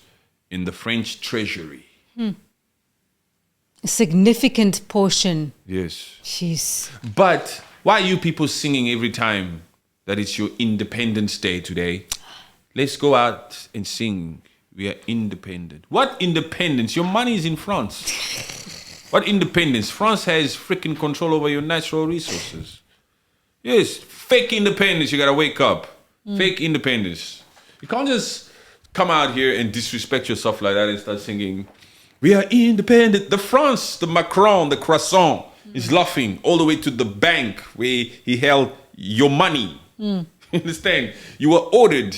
in the French treasury. A significant portion. Yes. Jeez. But why are you people singing every time that it's your Independence Day today? Let's go out and sing. We are independent. What independence? Your money is in France. What independence? France has freaking control over your natural resources. Yes, fake independence. You gotta wake up. Fake independence. You can't just come out here and disrespect yourself like that and start singing, we are independent. The France, the Macron, the croissant is laughing all the way to the bank where he held your money. Understand? You were ordered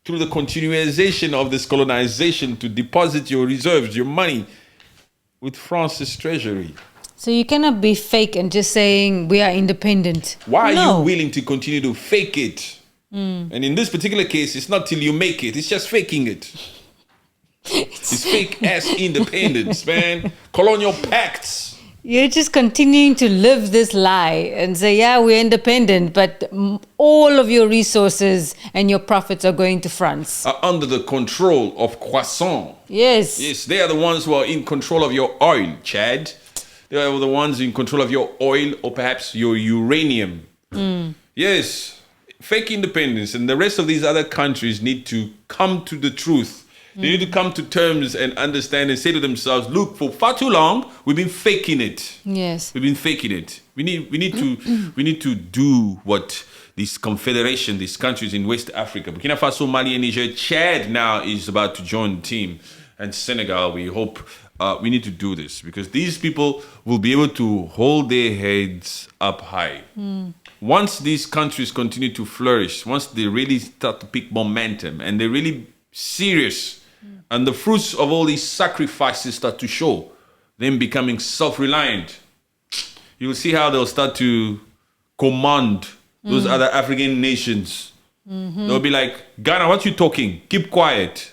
through the continuation of this colonization to deposit your reserves, your money, with France's treasury. So you cannot be fake and just saying we are independent. Why are you willing to continue to fake it? And in this particular case, it's not till you make it. It's just faking it. It's fake ass independence, man. Colonial pacts. You're just continuing to live this lie and say, yeah, we're independent, but all of your resources and your profits are going to France. Are under the control of croissant. Yes. Yes, they are the ones who are in control of your oil, Chad. They are the ones in control of your oil or perhaps your uranium. Yes, fake independence, and the rest of these other countries need to come to the truth. They need to come to terms and understand and say to themselves, look, for far too long, we've been faking it. Yes. We've been faking it. We need to do what this confederation, these countries in West Africa, Burkina Faso, Mali, and Niger, Chad now is about to join the team, and Senegal, we hope we need to do this because these people will be able to hold their heads up high. Once these countries continue to flourish, once they really start to pick momentum and they're really serious, and the fruits of all these sacrifices start to show, them becoming self-reliant, you will see how they'll start to command those other African nations. They'll be like, Ghana, what you talking? Keep quiet.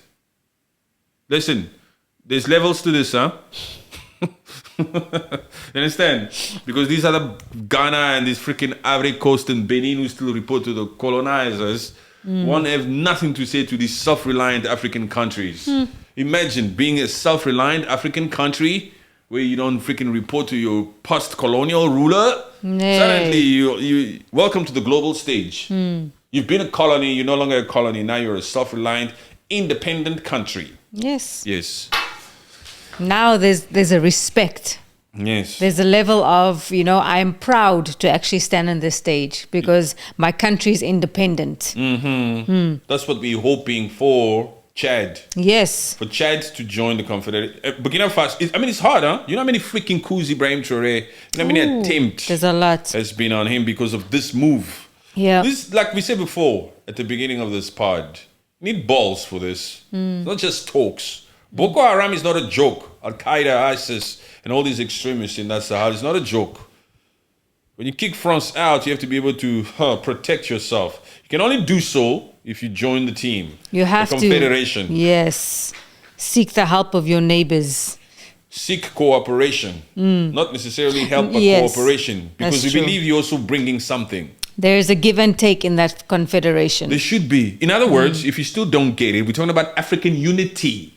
Listen, there's levels to this, huh? You understand? Because these other Ghana and this freaking Ivory Coast and Benin who still report to the colonizers won't have nothing to say to these self-reliant African countries. Imagine being a self-reliant African country where you don't freaking report to your post-colonial ruler. Nay. Suddenly, you welcome to the global stage. You've been a colony, you're no longer a colony. Now you're a self-reliant, independent country. Yes. Yes. Now there's a respect. Yes. There's a level of, I am proud to actually stand on this stage because my country is independent. That's what we're hoping for Chad. Yes. For Chad to join the Confederation. Burkina Faso, it's hard, huh? You know how many freaking coups Ibrahim Traoré, you know how many attempts There's a lot. has been on him because of this move. Yeah. This, like we said before at the beginning of this pod, you need balls for this. It's not just talks. Boko Haram is not a joke. Al-Qaeda, ISIS, and all these extremists in that Sahel is not a joke. When you kick France out, you have to be able to protect yourself. You can only do so if you join the team. You have the to. Confederation. Yes. Seek the help of your neighbors. Seek cooperation, not necessarily help, but Yes, cooperation. Because we that's true. believe you're also bringing something. There is a give and take in that confederation. There should be. In other words, if you still don't get it, we're talking about African unity.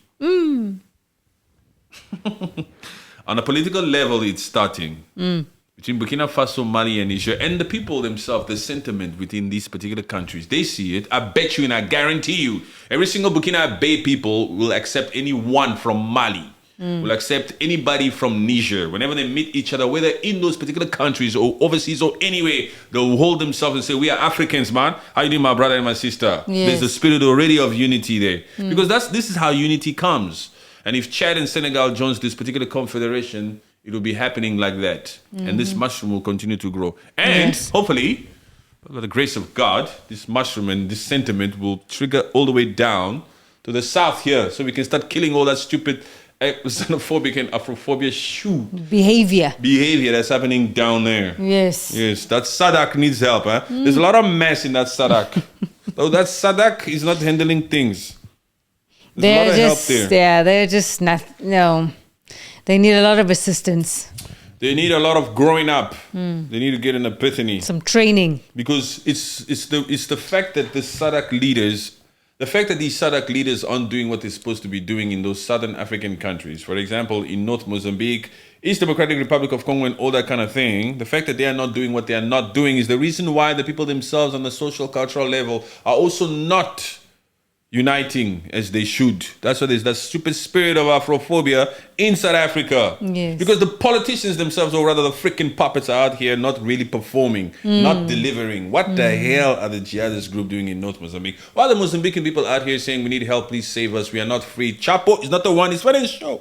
On a political level, it's starting. Between Burkina Faso, Mali, and Niger, and the people themselves, the sentiment within these particular countries, they see it. I bet you and I guarantee you, every single Burkina Bay people will accept anyone from Mali, will accept anybody from Niger. Whenever they meet each other, whether in those particular countries or overseas or anywhere, they'll hold themselves and say, we are Africans, man. How you doing, my brother and my sister? Yes. There's the spirit already of unity there. Because this is how unity comes. And if Chad and Senegal joins this particular confederation, it will be happening like that. And this mushroom will continue to grow. And hopefully, by the grace of God, this mushroom and this sentiment will trigger all the way down to the south here. So we can start killing all that stupid xenophobic and Afrophobia behavior that's happening down there. Yes. Yes, that Sadak needs help. Huh? There's a lot of mess in that Sadak. Though that Sadak is not handling things. There's a lot of help there. Yeah, they're just not, no. They need a lot of assistance. They need a lot of growing up. They need to get an epiphany. Some training. Because it's the fact that the SADC leaders, the fact that these SADC leaders aren't doing what they're supposed to be doing in those southern African countries, for example, in North Mozambique, East Democratic Republic of Congo and all that kind of thing, the fact that they are not doing what they are not doing is the reason why the people themselves on the social cultural level are also not uniting as they should. That's why there's that stupid spirit of Afrophobia in South Africa. Yes. Because the politicians themselves, or rather the freaking puppets, are out here not really performing, not delivering. What the hell are the jihadist group doing in North Mozambique? Why are the Mozambican people out here saying, we need help, please save us, we are not free? Chapo is not the one, it's running the show.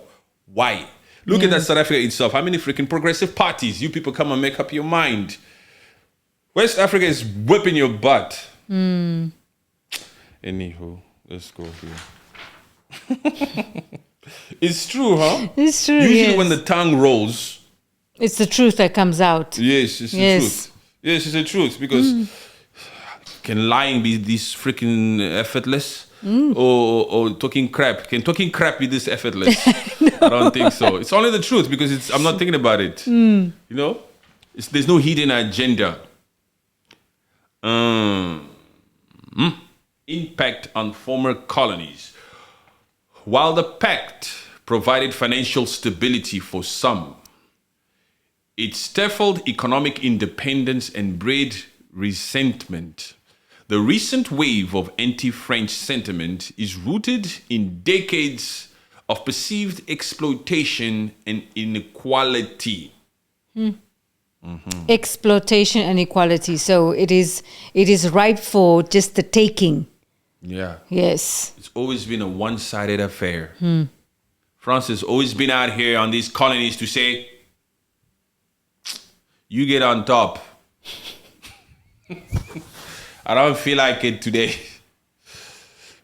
Why? Look at that South Africa itself. How many freaking progressive parties? You people come and make up your mind. West Africa is whipping your butt. Anywho. Let's go here. It's true, huh? It's true. Usually when the tongue rolls, it's the truth that comes out. yes, it's the truth. Yes, it's the truth because Can lying be this freaking effortless? Or talking crap? Can talking crap be this effortless? I don't think so. It's only the truth because I'm not thinking about it. You know? There's no hidden agenda. Impact on former colonies. While the pact provided financial stability for some, it stifled economic independence and bred resentment. The recent wave of anti-French sentiment is rooted in decades of perceived exploitation and inequality. Exploitation and equality. So it is ripe for just the taking. Yeah. Yes. It's always been a one-sided affair. France has always been out here on these colonies to say, you get on top. I don't feel like it today.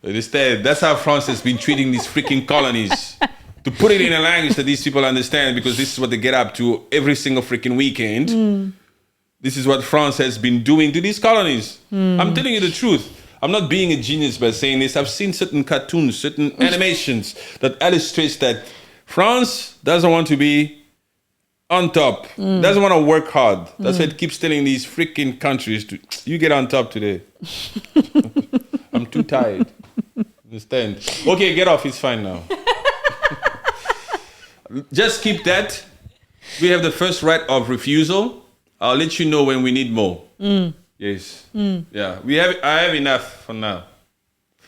Understand? That's how France has been treating these freaking colonies. To put it in a language that these people understand, because this is what they get up to every single freaking weekend. This is what France has been doing to these colonies. I'm telling you the truth. I'm not being a genius by saying this. I've seen certain cartoons, certain animations that illustrates that France doesn't want to be on top. Doesn't want to work hard. That's why it keeps telling these freaking countries to, you get on top today. I'm too tired. Understand? Okay, get off. It's fine now. Just keep that. We have the first right of refusal. I'll let you know when we need more. Yes. Yeah. I have enough for now.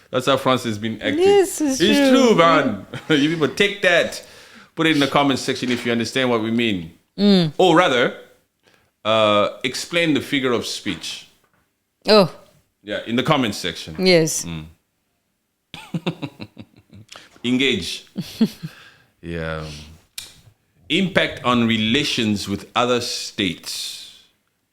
That's how France has been acting. Yes, it's true. Man. You people take that. Put it in the comment section if you understand what we mean. Or rather, explain the figure of speech. Oh. Yeah, in the comment section. Yes. Engage. Yeah. Impact on relations with other states.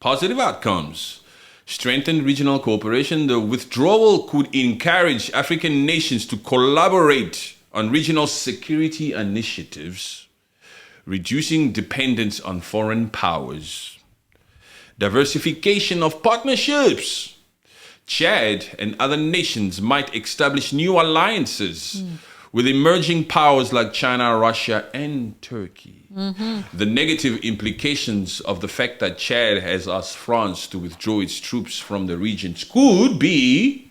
Positive outcomes. Strengthened regional cooperation. The withdrawal could encourage African nations to collaborate on regional security initiatives, reducing dependence on foreign powers. Diversification of partnerships. Chad and other nations might establish new alliances with emerging powers like China, Russia, and Turkey. The negative implications of the fact that Chad has asked France to withdraw its troops from the regions could be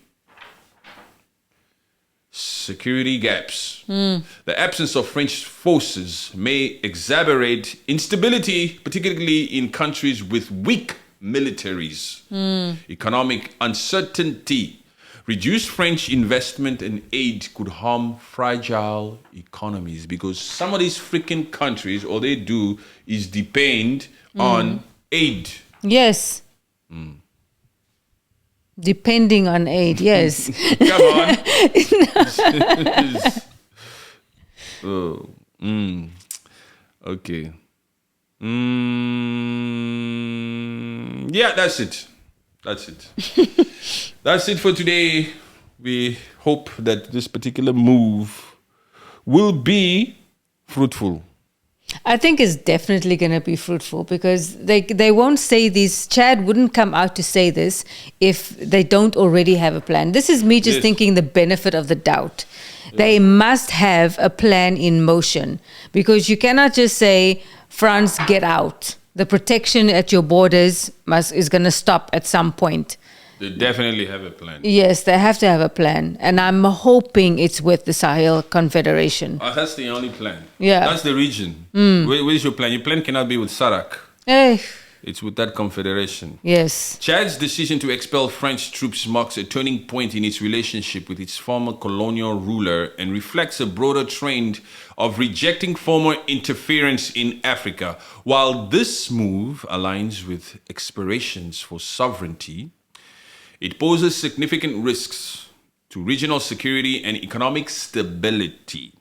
security gaps. The absence of French forces may exacerbate instability, particularly in countries with weak militaries. Economic uncertainty. Reduced French investment and aid could harm fragile economies because some of these freaking countries, all they do is depend on aid. Yes. Depending on aid, yes. Come on. Okay. Yeah, that's it. That's it. That's it for today. We hope that this particular move will be fruitful. I think it's definitely going to be fruitful because they won't say this. Chad wouldn't come out to say this if they don't already have a plan. This is me just thinking the benefit of the doubt. They must have a plan in motion because you cannot just say, France, get out. The protection at your borders is going to stop at some point. They definitely have a plan. Yes, they have to have a plan. And I'm hoping it's with the Sahel Confederation. That's the only plan. Yeah. That's the region. Where's your plan? Your plan cannot be with Sarak. It's with that confederation. Yes. Chad's decision to expel French troops marks a turning point in its relationship with its former colonial ruler and reflects a broader trend of rejecting former interference in Africa. While this move aligns with aspirations for sovereignty, it poses significant risks to regional security and economic stability.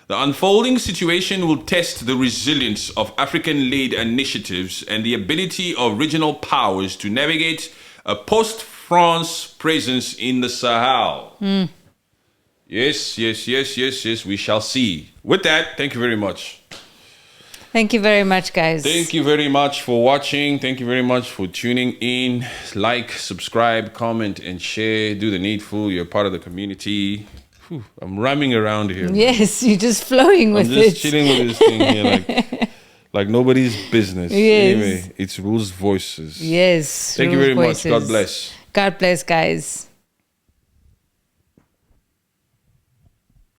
The unfolding situation will test the resilience of African-led initiatives and the ability of regional powers to navigate a post-France presence in the Sahel. Yes, we shall see. With that, thank you very much. Thank you very much, guys. Thank you very much for watching. Thank you very much for tuning in. Like, subscribe, comment, and share. Do the needful. You're part of the community. Whew, I'm rhyming around here. Yes, you're just flowing with I'm just it. chilling with this thing here like nobody's business. Yes. Anyway, it's Rules Voices. Yes. Thank you Rules very Voices. much. God bless. God bless, guys.